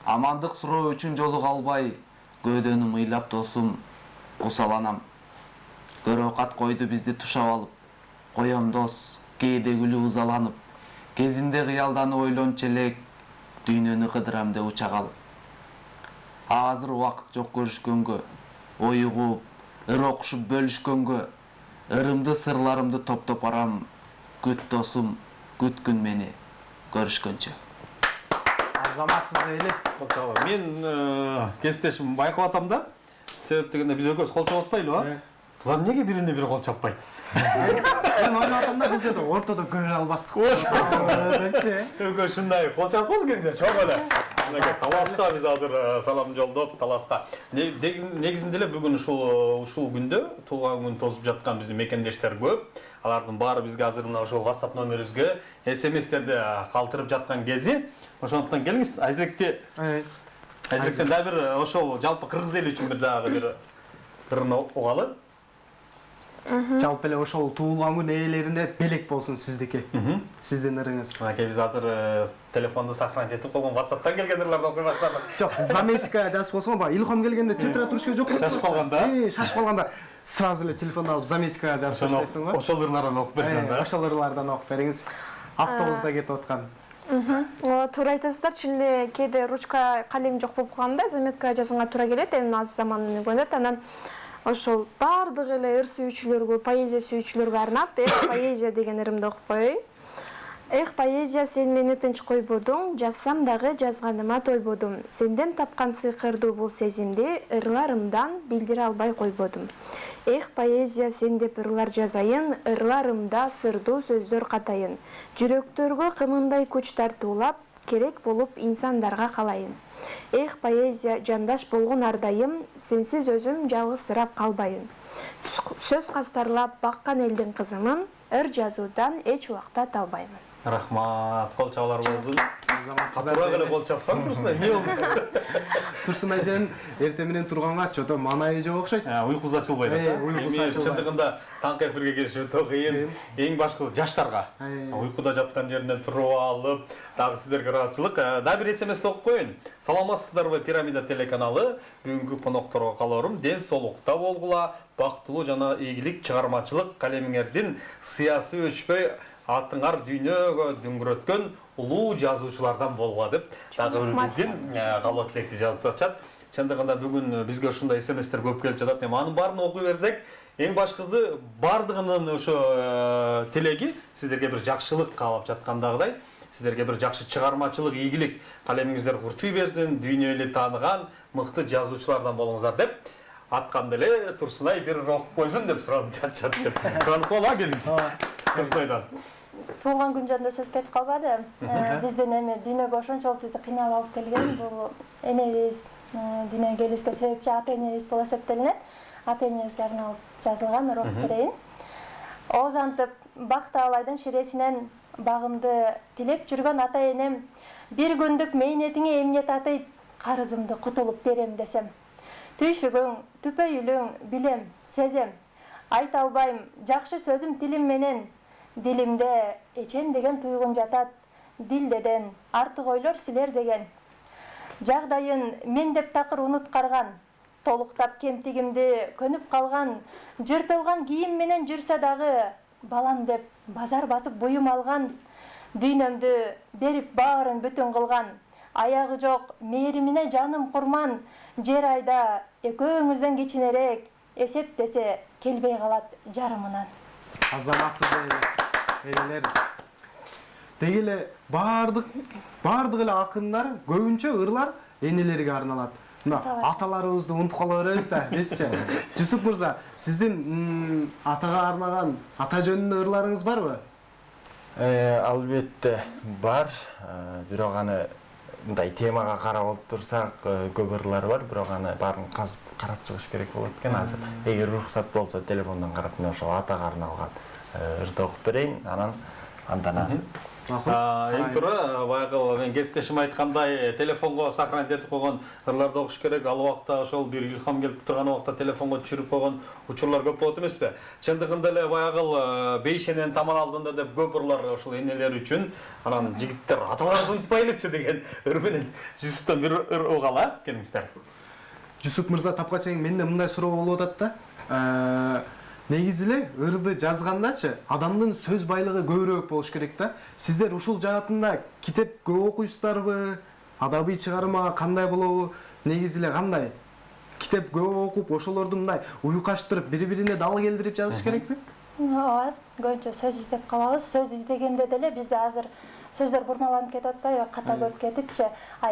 Амандык суроо үчүн жолу калбай, көөдөнүм ыйлап досум, усаланам. Көрөкат койду бизди тушап алып, коем дос, кээде күлүп ызаланып. Кезинде кыялданып ойлончу элек, дүйнөнү кыдырам деп уча калып. Азыр убакыт жок көрүшкөнгө, ой угуп, ыр окушуп бөлүшкөнгө, ырымды сырларымды топтоп барам. Күт досум, күткүн мени көрүшкөнчө. Азаматсыз эле. Мен кесиптешим байкап атам да. Себеп дегенде биз экөөбүз кол чаппайлыбы? Булар эмнеге бирине бири кол чаппайт? Мен ойлоп атам да, бул жерде ортодо көрө албастык депчи. Экөө ушундай кол чапкыз келсе чоң эле. Таласка биз азыр салам жолдоп Таласка. Негизинде эле бүгүн ушул күндө туулган күн тосуп жаткан биздин мекендештер көп. Алардын баары бизге азыр мына ошол WhatsApp номерибизге SMS-терди калтырып жаткан кези. Ошондуктан келиңиз, Айзектен дагы бир ошол жалпы кыргыз эли үчүн бир дагы бир ырын угалы. Жалпы эле ошол туулган күн ээлерине белек болсун сиздики. Сиздин ырыңыз. Мынакей биз азыр телефонду сохранить этип койгон WhatsApp'тан келген ырларды окуй баштадык. Жок, заметка жазып койсоң, баягы илхом келгенде тилтире туруш керек жок. Шашып калганда? Шашып калганда сразу эле телефонду алып заметка жазып баштайсың го. Ошол ырлардан окуп берсең да. Ошол ырлардан окуп бериңиз. Автобуста кетип аткан. Туура айтасыздар, чын эле кээде ручка калем жок болуп калганда заметка жазганга туура келет. Эми азыр заман өнүгөт, анан ошол бардык эле ыр сүйүүчүлөргө, поэзия сүйүүчүлөргө арнап поэзия деген ырымды окуп коеюн. Эх поэзия, сен мени тынч койбодуң, жазсам дагы жазганыма тойбодум. Сенден тапкан сыйкырдуу бул сезимди ырларымдан билдире албай койбодум. Эх поэзия, сен деп ырлар жазайын, ырларымда сырдуу сөздөр катайын. Жүрөктөргө кымындай күч тартуулап, керек болуп инсандарга калайын. Эх поэзия, жандаш болгон ардайым, сенсиз өзүм жалгызсырап калбайын. Сөз кастарлап баккан элдин кызымын, ыр жазуудан эч убакта талбаймын. Рахмат, кол чабуулар болсун. Катуураак эле кол чапсаң Турсун эмне болду? Турсун ажанын эртең менен турганга чото манайы жок окшойт. Уйкусу ачылбайт да. Уйкусу ачылбайт. Чындыгында таңкы эфирге келиш өтө кыйын. Эң башкысы жаштарга. Уйкуда жаткан жеринен туруп алып, дагы сиздерге ыраазычылык. Дагы бир SMS окуп коеюн. Саламатсыздарбы, Пирамида телеканалы. Бүгүнкү конокторго калоорум ден соолукта болгула, бактылуу жана ийгилик чыгармачылык калемиңердин сыясы өчпөй атыңар дүйнөгө дүңгүрөткөн улуу жазуучулардан болгула деп дагы биздин каалоо тилекти жазып атышат. Чындыгында бүгүн бизге ушундай SMS-тер көп келип жатат. Эми анын баарын окуй берсек, эң башкысы бардыгынын ошо тилеги сиздерге бир жакшылык каалап жаткандагыдай, сиздерге бир жакшы чыгармачылык, ийгилик калемиңиздер курчуй берсин, дүйнө эли тааныган мыкты жазуучулардан болуңуздар деп атканда эле Турсунай бир окуп койсун деп сурадым, чат деп. Суранып кала келиңиз. Турсунайдан. Туылган күн жөнүндө сөз кетип калбады. Биздин эми дүйнөгө ошончолук бизди кыйнап алып келген бул энебиз, дүйнөгө келүүбүзгө себепчи ата энебиз болуп эсептелинет. Ата энебизге арналып жазылган урок берейин. Ооз антып бак таалайдын ширесинен багымды тилеп жүргөн ата энем бир күндүк мэйнетиңе эмне татыйт, карызымды кутулуп берем десем. Түйшүгүң, түпөйүлүң билем, сезем. Айта албайм жакшы сөзүм тилим менен, дилимде эчен деген туйгун жатат, дилдеден артык ойлор силер деген. Жагдайын мен деп такыр унуткарган, толуктап кемтигимди көнүп калган, жыртылган кийим менен жүрсө дагы, балам деп базар басып буюм алган, дүйнөмдү берип баарын бүтүн кылган, аягы жок мээримине жаным курман, жер айда экөөңүздөн кичинерээк, эсептесе келбей калат жарымынан. Азаматсыз элелер. Деги эле бардык эле акындар, көбүнчө ырлар энелерге арналат. Мына аталарыбызды унутуп кала беребиз да, эсичи. Жусуп мырза, сиздин атага арнаган ата жөнүндө ырларыңыз барбы? Албетте бар. Бирок аны мындай темага карап отурсак көп ырлар бар, бирок аны баарын казып карап чыгыш керек болот экен азыр. Эгер уруксат болсо телефондон карап мына ошол атага арналган ырды окуп берейин, андан Эң туура баягы мен кесиптешим айткандай телефонго сохранить этип койгон ырларды окуш керек. Ал убакта ошол бир илхам келип турган убакта телефонго түшүрүп койгон учурлар көп болот эмеспи? Чындыгында эле баягы бейшенен таман алдында деп көп ырлар ошол энелер үчүн, анан жигиттер аталарды унутпайлычы деген ыр менен Жусуптан бир ыр угала келиңиздер. Жусуп мырза тапка чейин менде мындай суроо болуп атат да. Негизи эле ырды жазгандачы адамдын сөз байлыгы көбүрөөк болуш керек да. Сиздер ушул жаатында китеп көп окуйсуздарбы? Адабий чыгарма кандай болобу? Негизи эле кандай? Китеп көп окуп, ошолорду мындай уюкаштырып, бири-бирине дал келдирип жазыш керекпи? Ооба, көбүнчө сөз издеп калабыз. Сөз издегенде деле бизде азыр сөздөр бурмаланып кетип атпайбы, ката көп кетипчи.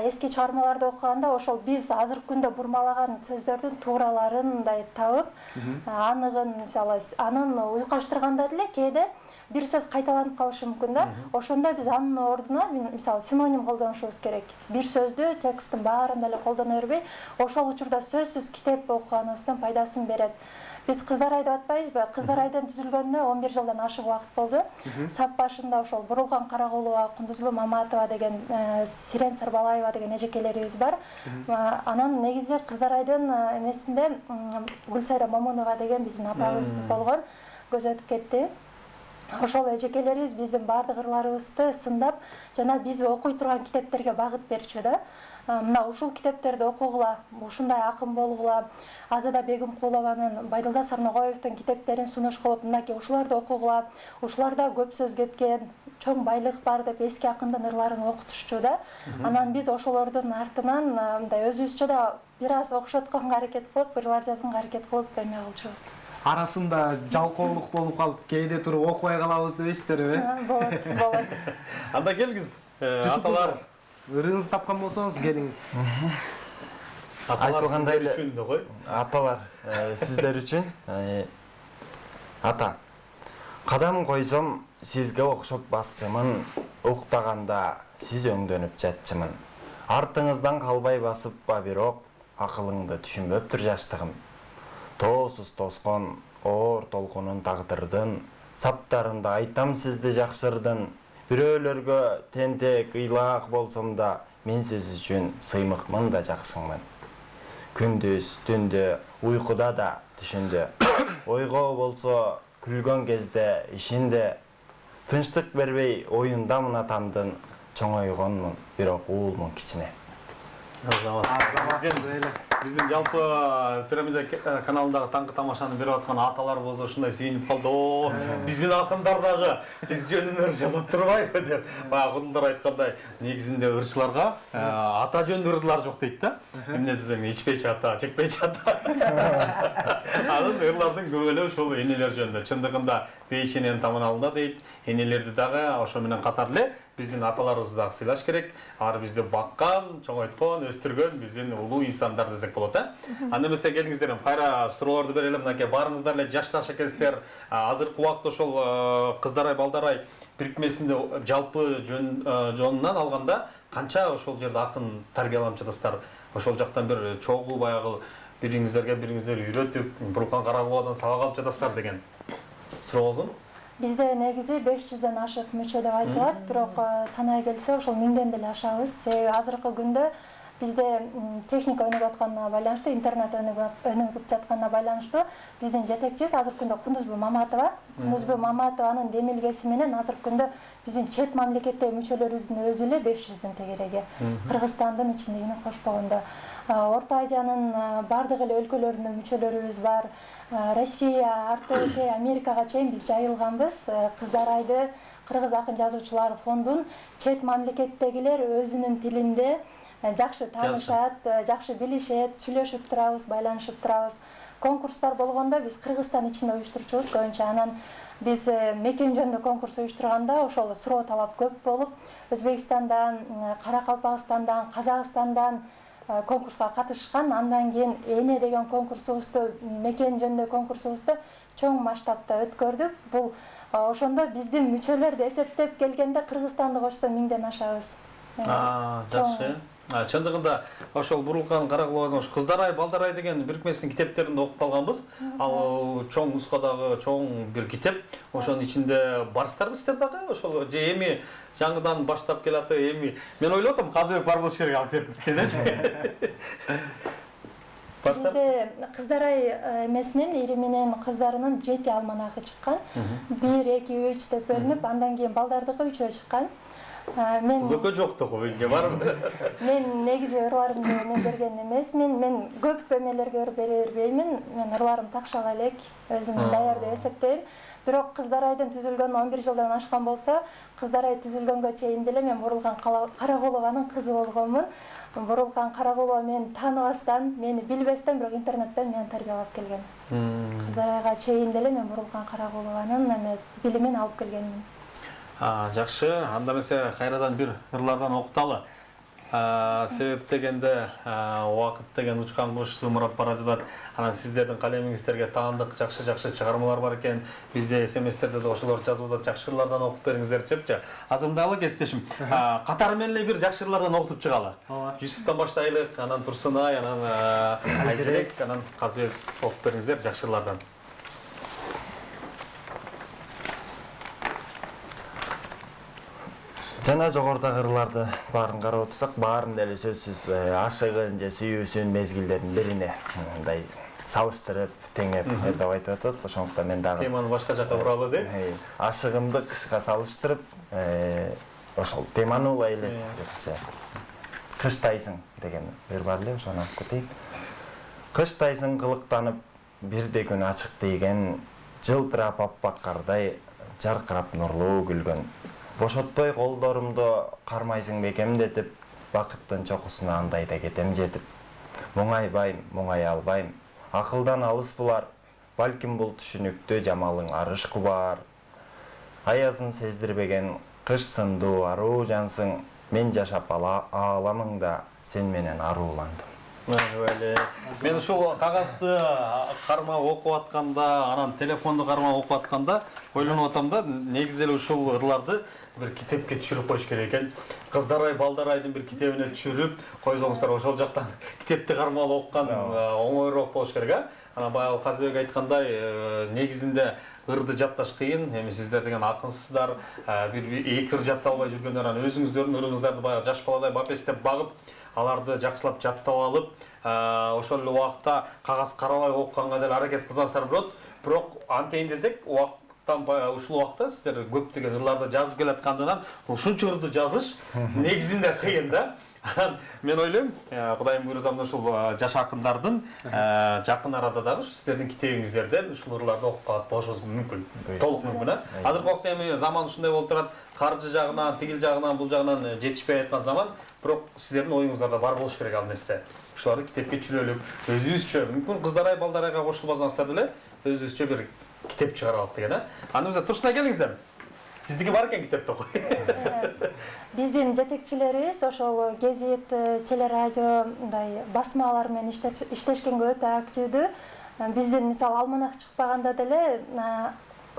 Эски чыгармаларды окуганда ошол биз азыркы күндө бурмалаган сөздөрдүн туураларын мындай табып, аныгын, мисалы, анын уюкаштырганда деле кээде бир сөз кайталанып калышы мүмкүн да. Ошондо биз анын ордуна, мисалы, синоним колдонушубуз керек. Бир сөздү тексттин баарында эле колдоно бербей, ошол учурда сөзсүз китеп окуганыбыздын пайдасын берет. Биз Кыздар ай деп атпайбызбы? Кыздар айдын түзүлгөнүнө 11 жылдан ашык убакыт болду. Сап башында ошол Бурулган Карагулова, Кундузбу Маматова деген, Сирен Сарбалаева деген эжекелерибиз бар. Анан негизи Кыздар айдын эмесинде Гүлсайра Момунова деген биздин апабыз болгон, көз өтүп кетти. Ошол эжекелерибиз биздин баардык ырларыбызды сындап, жана биз окуй турган китептерге багыт берчү да. Мына ушул китептерди окугула, ушундай акын болгула, Азада Бегимкулованын, Байдылда Сарногоевдун китептерин сунуш кылып, мынакей ушуларды окугула, ушуларда көп сөз кеткен, чоң байлык бар деп эски акындын ырларын окутушчу да. Анан биз ошолордун артынан мындай өзүбүзчө да бир аз окшотконго аракет кылып, ырлар жазганга аракет кылып эме кылчубуз. Арасында жалкоолук болуп калып, кээде туруп окубай калабыз дебейсиздерби? Болот. Анда келиңиз. Аталар ырыңызды тапкан болсоңуз келиңиз. Айтылгандай эле аталар сиздер үчүн ата кадам койсом сизге окшоп басчымын, уктаганда сиз өңдөнүп жатчымын. Артыңыздан калбай басыппа бирок акылыңды түшүнбөптүр жаштыгым. Тоосуз тоскон оор толкунун тагдырдын, саптарында айтам сизди жакшырдын. Бирөөлөргө тентек, ыйлаак болсом да, мен сиз үчүн сыймыкмын да жакшыңмын. Күндүз, түндө, уйкуда да, түшүндө. Ойго болсо, күлгөн кезде, ишинде, тынчтык бербей оюндамын атамдын, чоңойгонмун, бирок уулмун кичине. Биздин жалпы Пирамида каналындагы таңкы тамашаны берип аткан аталар болсо ушундай сүйүнүп калды. О, биздин акындар дагы биз жөнүнө жазып турбайбы деп. Баягы кудулдар айткандай, негизинде ырчыларга ата жөнүндө ырлар жок дейт да. Эмне десең, ичпечи ата, чекпечи ата. Анын ырлардын көбү эле ушул энелер жөнүндө. Чындыгында бейшенен таман алында дейт. Энелерди дагы ошо менен катар эле биздин аталарыбызды дагы сыйлаш керек. Алар бизди баккан, чоңойткон, өстүргөн биздин улуу инсандар десек болот, Анда эмесе келиңиздер, кайра суроолорду берели. Мынакей баарыңыздар эле жашташ экенсиздер. Азыркы убакта ошол кыздар ай, балдар ай бирикмесинде жалпы жонунан алганда канча ошол жерде акын тарбияламчыдасыздар? Ошол жактан бир чогуу баягы бириңиздерге бириңиздер үйрөтүп, бурулкан карагуладан сабак алып жатасыздар деген суроо болсун. Бизде негизи 500ден ашык мүчө деп айтылат, бирок санай келсе ошол 1000ден деле ашабыз. Себеби азыркы күндө бизде техника өнүгүп атканына байланыштуу, интернет өнүгүп жатканына байланыштуу биздин жетекчибиз азыркы күндө Кундузбү Маматова. Кундузбү Маматованын демилгеси менен азыркы күндө биздин чет мамлекеттеги мүчөлөрүбүздүн өзү эле 500дүн тегереги. Кыргызстандын ичиндегини кошпогондо. Орто Азиянын бардык эле өлкөлөрүнүн мүчөлөрүбүз бар. Россия, РТ, Америкага чейин биз жайылганбыз. Кыздар айды Кыргыз акын жазуучулар фондун чет мамлекеттегилер өзүнүн тилинде жакшы таанышат, жакшы билишет, сүйлөшүп турабыз, байланышып турабыз. Конкурстар болгондо биз Кыргызстан ичинде уюштурчубуз көбүнчө. Анан биз мекен жөнүндө конкурс уюштурганда ошол суроо талап көп болуп, Өзбекстандан, Каракалпакстандан, Казакстандан конкурска катышкан. Андан кийин эне деген конкурсубузду, мекен жөнүндө конкурсубузду чоң масштабта өткөрдүк. Бул ошондо биздин мүчөлөрдү эсептеп келгенде Кыргызстанды кошсо 1000ден ашабыз. Жакшы. Чындыгында ошол бурулкан карагуладан кыздар ай, балдар ай деген бирикмесинин китептерин окуп калганбыз. Ал чоң нускадагы чоң бир китеп. Ошонун ичинде барсыздарбы сиздер дагы? Ошол же эми жаңыдан баштап келат, эми мен ойлоп атам Казыбек бар болуш керек ал китепте. Бизде кыздар ай эмесинен, ири менен кыздарынын 7 алманагы чыккан. 1, 2, 3 деп бөлүнүп, андан кийин балдардыкы 3 чыккан. Мен Көкө жокту го, үйгө барбы? Мен негизи ырларымды мен берген эмес. Мен көп эмелерге бербеймин. Мен ырларым такшала элек, өзүм даяр деп эсептейм. Бирок кыздар айдын түзүлгөнүнө 11 жылдан ашкан болсо, кыздар ай түзүлгөнгө чейин деле мен Бурулкан Карагулованын кызы болгонмун. Бурулкан Карагулова мени тааныбастан, мени билбестен, бирок интернеттен мени тарбиялап келген. Кыздар айга чейин деле мен Бурулкан Карагулованын билимин алып келгенмин. Жакшы, анда эмесе кайрадан бир ырлардан окуталы. Себеп дегенде убакыт деген учкан куш зымырап бара жатат. Анан сиздердин калемиңиздерге таандык жакшы чыгармалар бар экен. Бизде СМСтерде да ошолор жазып атат. Жакшы ырлардан окуп бериңиздерчи. Азыр мындайлы кесиптешим. Катары менен эле бир жакшы ырлардан окутуп чыгалы. Жүсүптөн баштайлык, анан Турсунай, анан Айзерек, анан Казыбек окуп бериңиздер жакшы ырлардан. Жана жогорудагы ырларды баарын карап отурсак, баарын деле сөзсүз ашыгын же сүйүүсүн мезгилдердин бирине мындай салыштырып, теңеп деп айтып атат. Ошондуктан мен дагы теманы башка жакка буралы деп. Ашыгымды кышка салыштырып, ошол теманы улай эле кыштайсың деген ыр бар эле, ошону алып кетейин. Кыштайсың кылыктанып, бирде күн ачык тийген, жылтырап аппак кардай, жаркырап нурлуу күлгөн. Бошотпой колдорумду кармайсың бекемдетип, бакыттын чокусуна андай да кетем жетип. Муңайбайм, муңай албайм, акылдан алыс булар, балким бул түшүнүктүү жамалың арыш кубар. Аязын сездирбеген кыш сындуу аруу жансың, мен жашап ааламыңда сен менен арууландым. Мен ушул кагазды кармап окуп атканда, анан телефонду кармап окуп атканда ойлонуп атам да, негизи эле ушул ырларды бир китепке түшүрүп коюш керек экен. Кыздар ай, балдар айдын бир китебине түшүрүп койсоңуздар, ошол жактан китепти кармап окуган оңоюраак болуш керек, Анан баягы Казыбек айткандай, негизинде ырды жатташ кыйын. Эми сиздер деген акынсыздар, бир эки ыр жаттап албай жүргөндөр анан өзүңүздөрдүн ырыңыздарды баягы жаш баладай бапестеп багып, аларды жакшылап жаттап алып, ошол эле убакта кагаз карабай окуганга деле аракет кылсаңыздар болот. Бирок антейин десек, ушул убакта сиздер көптөгөн ырларды жазып келаткандыгынан ушунча ырды жазыш негизинде кыйын да. Мен ойлойм, Кудайым буйрса ушул жаш акындардын жакын арада дагы сиздердин китебиңиздерден ушул ырларды окуп калат болушубуз мүмкүн. Толук мүмкүн. Азыркы убакта эми заман ушундай болуп турат. Каржы жагынан, тигил жагынан, бул жагынан жетишпей аткан заман, бирок сиздердин оюңуздарда бар болуш керек ал нерсе. Ушуларды китепке түшүрөлүп, өзүбүзчө, мүмкүн кыздарай, балдарайга кошулбасаңыздар деле, өзүбүзчө бир китеп чыгаралык деген. Аны биз Турсунай келиңиздер. Сиздики бар экен китепте го. Биздин жетекчилерибиз ошол гезит, телерадио, мындай басмалар менен иштешкенге өтө активдүү. Биздин мисалы алманак чыкпаганда деле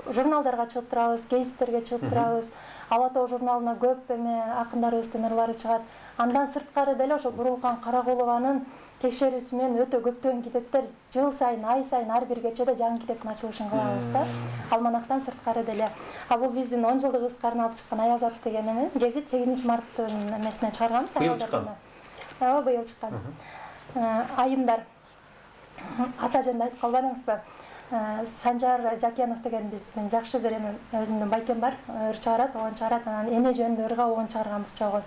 журналдарга чыгып турабыз, гезиттерге чыгып турабыз. Ала Тоо журналына көп эме акындарыбыздын ырлары чыгат. Андан сырткары деле ошо Бурулкан Карагулованын текшерүүсү менен өтө көптөгөн китептер жыл сайын, ай сайын ар бир кечеде жаңы китептин ачылышын кылабыз да. Алманактан сырткары деле. Бул биздин 10 жылдык ыскарын алып чыккан Аязат деген эме. Гезит 8 марттын эмесине чыгарганбыз. Быйыл чыккан. Быйыл чыккан. Айымдар. Ата жөнүндө айтып калбадыңызбы? Санжар Жакенов деген биздин жакшы бир эме өзүмдүн байкем бар, ыр чыгарат, огон чыгарат, анан эне жөнүндө ырга огон чыгарганбыз чогуу.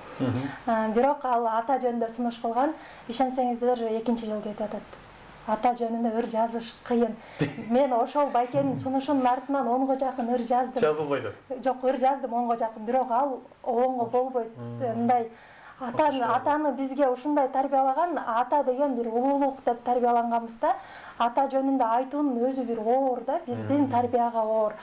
Бирок ал ата жөнүндө сунуш кылган, ишенсеңиздер 2-жыл кетип атат. Ата жөнүндө ыр жазыш кыйын. Мен ошол байкенин сунушунун артынан 10го жакын ыр жаздым. Жазылбайды. Жок, ыр жаздым 10го жакын, бирок ал оңго болбойт. Мындай атаны бизге ушундай тарбиялаган, ата деген бир улуулук деп тарбияланганбыз да. Ата жөнүндө айтуунун өзү бир оор да, биздин тарбияга оор.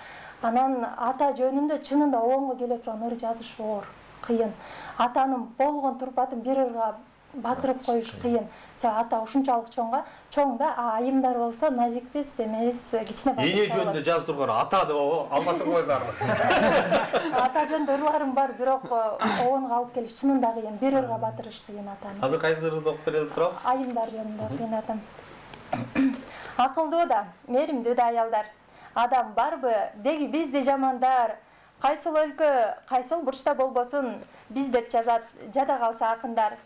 Анан ата жөнүндө чынында оңго келе турган ыр жазыш оор, кыйын. Атанын болгон турпатын бир ырга батырып коюш кыйын. Ата ушунчалык чоң да, айымдар болсо назикпиз, эмес, кичине батыр. Эне жөнүндө жазып турган ата деп алмай турбайсыздарбы? Ата жөнүндө ырларым бар, бирок оонго алып келиш чынында кыйын, бир ырга батырыш кыйын атаны. Азыр кайсы ырды окуп бере турабыз? Айымдар жөнүндө окуйн атам. Акылдуу да, мээримдүү да аялдар. Адам барбы, деги бизди жамандар. Кайсыл өлкө, кайсыл бурчта болбосун, биз деп жазат жада калса акындар.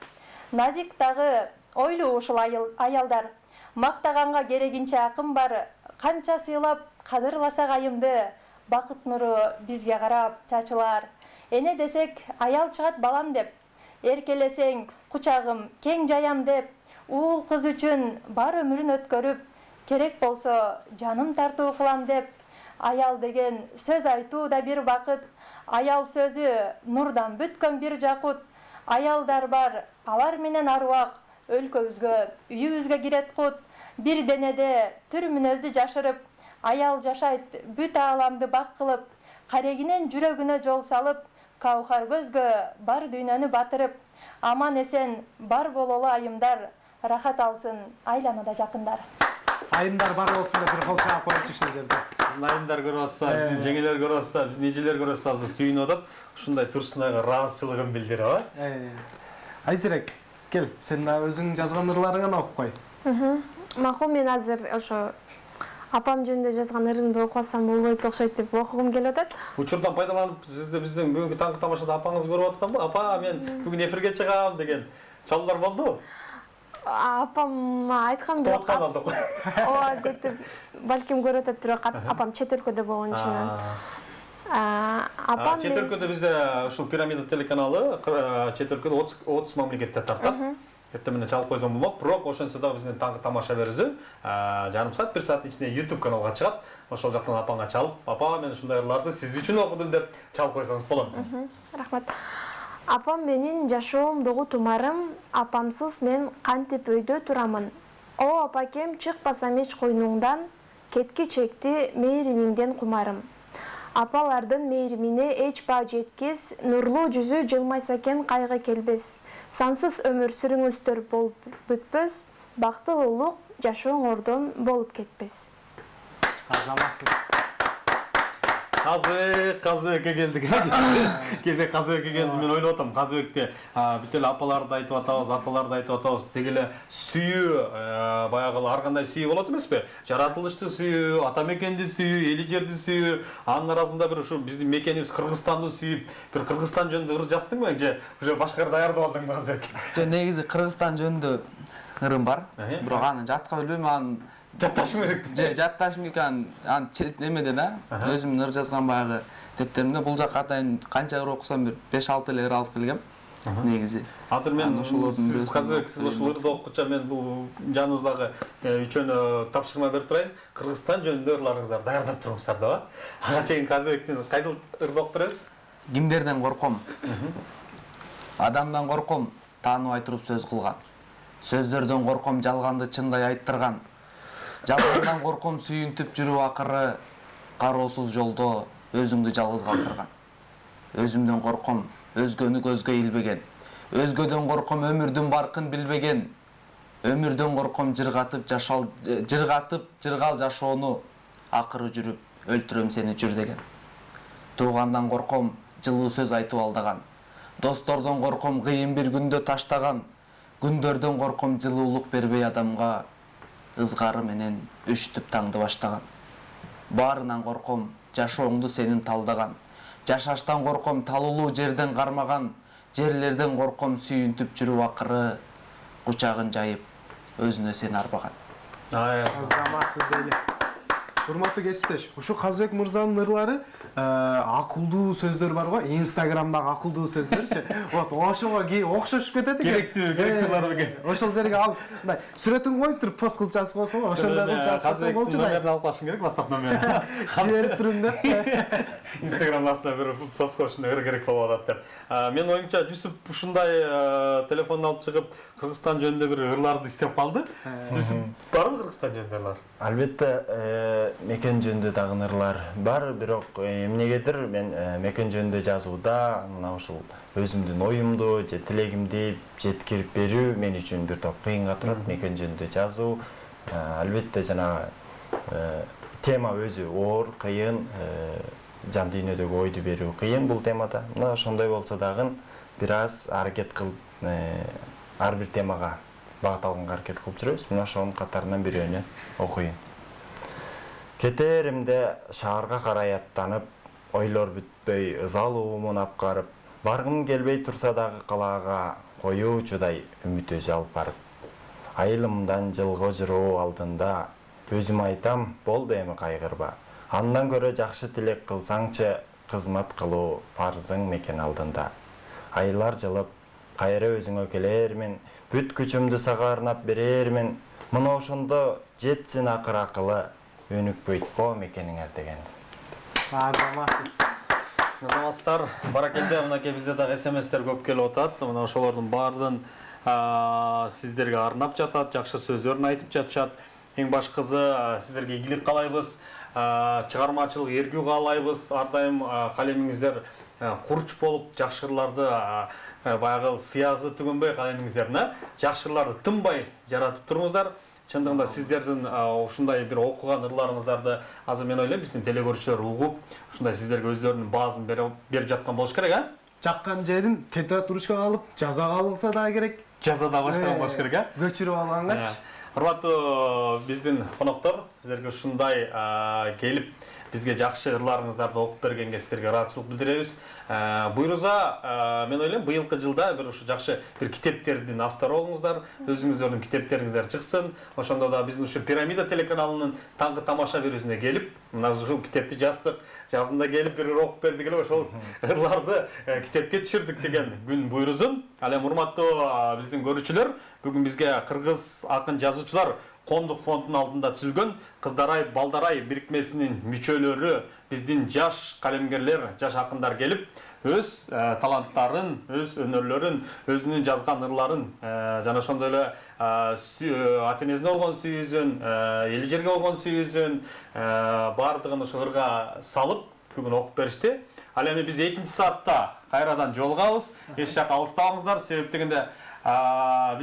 Назик дагы ойлуу ушул аялдар. Мактаганга керегинче акын бар. Канча сыйлап кадырласак айымды, бакыт нуру бизге карап чачылар. Эне десек аял чыгат балам деп, эркелесең кучагым кең жаям деп, уул кыз үчүн бар өмүрүн өткөрүп, керек болсо жаным тартуу кылам деп, аял деген сөз айтуу да бир бакыт, аял сөзү нурдан бүткөн бир жакут, аялдар бар, алар менен аруак, өлкөбүзгө, үйүбүзгө кирет кут, бир денеде түр мүнөздү жашырып, аял жашайт бүт ааламды бак кылып, карегинен жүрөгүнө жол салып, каухар көзгө бар дүйнөнү батырып, аман эсен бар бололу айымдар, рахат алсын айланада жакындар. Айымдар бар болсун деп бир кол чаап коюп ушул жерде. Биздин айымдар көрүп атса, биздин жеңелер көрүп атса, биздин эжелер көрүп атса, сүйүнүп атат. Ушундай Турсунайга ыраазычылыгын билдирип, а? Айсирек, кел, сен да өзүң жазган ырларыңан окуп кой. Макул, мен азыр ошо апам жөнүндө жазган ырымды окуп алсам болбойт окшойт деп окугум келип атат. Учурдан пайдаланып, сизди биздин бүгүнкү таңкы тамашада апаңыз көрүп атканбы? Апа, мен бүгүн эфирге чыгам деген чалуулар болду. Апам айткан бирок. Ооба, көтүп балким көрүп атат, бирок апам чет өлкөдө болгон үчүн. Апам чет өлкөдө бизде ушул Пирамида телеканалы чет өлкөдө 30 мамлекетте тартат. Эртең менен чалып койсом болмок, бирок ошентсе дагы биздин таңкы тамаша берүүсү жарым саат, 1 сааттын ичинде YouTube каналга чыгат. Ошол жактан апаңа чалып, апа мен ушундай ырларды сиз үчүн окудум деп чалып койсоңуз болот. Рахмат. Апам менин жашоомдогу тумарым, апамсыз мен кантип өйдө турамын. О апакем, чыкпасам эч койнуңдан, кетки чекти мээримиңден кумарым. Апалардын мээримине эч баа жеткиз, нурлуу жүзү жылмайса экен кайгы келбес. Сансыз өмүр сүрүңүздөр болуп бүтпөс, бактылуулук жашооңордон болуп кетпес. Азаматсыз. Казыбекке келдик. Кезек Казыбекке келди. Мен ойлоп атам, Казыбекте бүт эле апаларды айтып атабыз, аталарды айтып атабыз. Деги эле сүйүү, баягы ар кандай сүйүү болот эмеспи? Жаратылышты сүйүү, ата мекенди сүйүү, эли жерди сүйүү, анын арасында бир ушу биздин мекенибиз Кыргызстанды сүйүп, бир Кыргызстан жөнүндө ыр жаздыңбы же уже башка даярдап алдыңбы Казыбек? Жөн негизи Кыргызстан жөнүндө ырым бар. Бирок аны жатка билбейм, аны Жатташым керек. жатташым экен, аны немеден өзүмдүн ыр жазган баягы тептеримде бул жака атайын канча ыр окусам бир 5-6 эле ыр алып келгем. Негизи. Азыр мен ошолордун Казыбек сиз ошол ырды окуча мен бул жаныбыздагы үчөөнө тапшырма берип турайын. Кыргызстан жөнүндө ырларыңыздарды даярдап туруңуздар да. Ага чейин Казыбектин кайсыл ырды окуп беребиз? Кимдерден корком? Адамдан корком, тааныбай туруп сөз кылган. Сөздөрдөн корком, жалганды чындай айттырган. Жалгандан корком, сүйүнтүп жүрүп акыры, кароосуз жолдо өзүңдү жалгыз калтырган. Өзүмдөн корком, өзгөнү көзгө илбеген. Өзгөдөн корком, өмүрдүн баркын билбеген. Өмүрдөн корком, жыргатып жыргал жашоону, акыры жүрүп өлтүрөм сени жүр деген. Туугандан корком, жылуу сөз айтып алдаган. Достордон корком, кыйын бир күндө таштаган. Күндөрдөн корком, жылуулук бербей адамга, ызгары менен өчтүп таңды баштаган. Баарынан корком, жашооңду сенин талдаган. Жашаштан корком, талуулуу жерден кармаган. Жерлерден корком, сүйүнтүп жүрүп акыры, кучагын жайып, өзүнө сени арбаган. Азаматсыз дейли. Урматтуу кесиптеш, ушу Казыбек мырзанын ырлары акылдуу сөздөр бар го, Инстаграмдагы акылдуу сөздөрчү. Вот ошого окшошуп кетет экен. Керектүүлөр экен. Ошол жерге алып, мындай сүрөтүн коюп туруп пост кылып жазып койсоң, ошондой кылып жазып койсоң болчу да. Номерин алып калышың керек, WhatsApp номерин. Жиберип турум деп. Instagram астына бир пост коюшуна ыр керек болуп атат деп. Мен оюмча Жүсүп ушундай телефон алып чыгып Кыргызстан жөнүндө бир ырларды издеп калды. Жүсүп барбы Кыргызстан жөнүндө ырлар? Албетте мекен жөнүндө дагы ырлар бар, бирок эмнегедир мен мекен жөнүндө жазууда мына ушул өзүмдүн оюмду же тилегимди жеткирип берүү мен үчүн бир топ кыйынга турат. Мекен жөнүндө жазуу албетте жанагы тема өзү оор, кыйын, жан дүйнөдөгү ойду берүү кыйын бул темада. Мына ошондой болсо дагы бир аз аракет кылып ар бир темага багыт алганга аракет кылып жүрөбүз. Мына ошонун катарынан бирөөнү окуйын. Кетеримде шаарга карай аттанып, ойлор бүтпөй ызалуу мунап карып, баргым келбей турса дагы калаага коюучудай үмүт өзү алып барып. Айылымдан жылго жүрүү алдында өзүм айтам, болду эми кайгырба. Андан көрө жакшы тилек кылсаңчы, кызмат кылуу парзың мекен алдында. Айлар жылып, кайра өзүңө келермин, бүт күчүмдү сага арнап берермин. Мына ошондо жетсин акыр акылы, өнүкпөйт го мекениңер деген. Азаматсыз. Азаматсыздар, баракелде, мынакей бизде дагы СМСтер көп келип атат. Мына ошолордун баардыгын сиздерге арнап жатат, жакшы сөздөрүн айтып жатышат. Эң башкысы сиздерге ийгилик каалайбыз, чыгармачылык эргүү каалайбыз. Ар дайым калемиңиздер курч болуп, жакшы ырларды баягы сыязы түгөнбөй калемиңиздерин, жакшы ырларды тынбай жаратып туруңуздар. Чындыгында сиздердин ушундай бир окуган ырларыңыздарды азыр мен ойлойм биздин телекөрүүчүлөр угуп, ушундай сиздерге өздөрүнүн баазын берип жаткан болуш керек, Жаккан жерин температурачкага алып, жазага алынса дагы керек. Жазада баштаган болуш керек, Көчүрүп алгангач. Урматтуу биздин коноктор, сиздерге ушундай келип бизге жакшы ырларыңыздарды окуп бергенге сиздерге ыраазычылык билдиребиз. Буйруза мен ойлойм быйылкы жылда бир ушу жакшы бир китептердин автору болуңуздар, өзүңүздөрдүн китептериңиздер чыксын. Ошондо да биздин ушу Пирамида телеканалынын таңкы тамаша берүүсүнө келип, мына ушул китепти жаздык, жазында келип бир ыр окуп бердик эле, ошол ырларды китепке түшүрдүк деген күн буйрузун. Ал эми урматтуу биздин көрүүчүлөр, бүгүн бизге кыргыз акын жазуучулар Коомдук фондунун алдында түзүлгөн Кыздарай Балдарай бирикмесинин мүчөлөрү, биздин жаш калемгерлер, жаш акындар келип, өз таланттарын, өз өнөрлөрүн, өзүнүн жазган ырларын, жана ошондой эле ата-энесине болгон сүйүүсүн, эли жерге болгон сүйүүсүн баардыгын ошо ырга салып, бүгүн окуп беришти. Ал эми биз 2-чи саатта кайрадан жолугабыз. Эч жакка алыстабаңыздар, себеп дегенде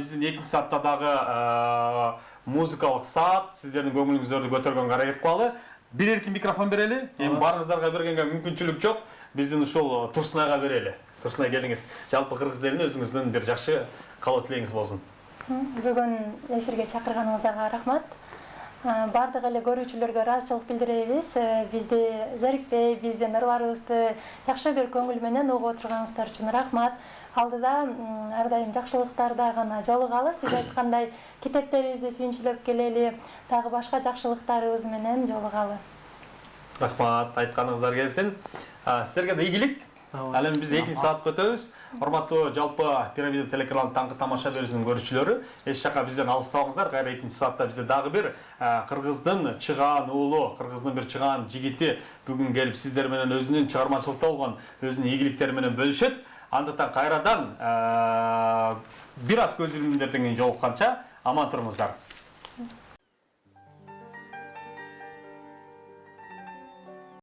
биздин 2-чи саатта дагы музыкалык саат сиздердин көңүлүңүздөрдү көтөргөнгө аракет кылалы. бир эркин микрофон берели. Эми барыңыздарга бергенге мүмкүнчүлүк жок. Биздин ушул Турсунайга берели. Турсунай келиңиз. Жалпы кыргыз элине өзүңүздүн бир жакшы каалоо тилегиңиз болсун. Бүгүн эфирге чакырганыңыздарга рахмат. Бардык эле көрүүчүлөргө ыраазычылык билдиребиз. Бизди зерикпей, биздин ырларыбызды жакшы бир көңүл менен угуп отурганыңыздар үчүн рахмат. Алдыда ар дайым жакшылыктарда гана жолугалы, сиз айткандай китептерибизди сүйүнчүлөп келели, дагы башка жакшылыктарыбыз менен жолугалы. Рахмат, айтканыңыздар келсин. Сиздерге да ийгилик. Ал эми биз 2 саатка өтөбүз. Урматтуу жалпы Пирамида телеканалын таңкы тамаша берүүсүнүн көрүүчүлөрү, эч жака бизден алыстабаңыздар. Кайра 2 саатта бизде дагы бир кыргыздын чыгаан уулу, кыргыздын бир чыгаан жигити бүгүн келип сиздер менен өзүнүн чыгармачылыкта болгон өзүнүн ийгиликтери менен бөлүшөт. Андыктан кайрадан бир аз көз илимдерден кийин жолукканча аман туруңуздар.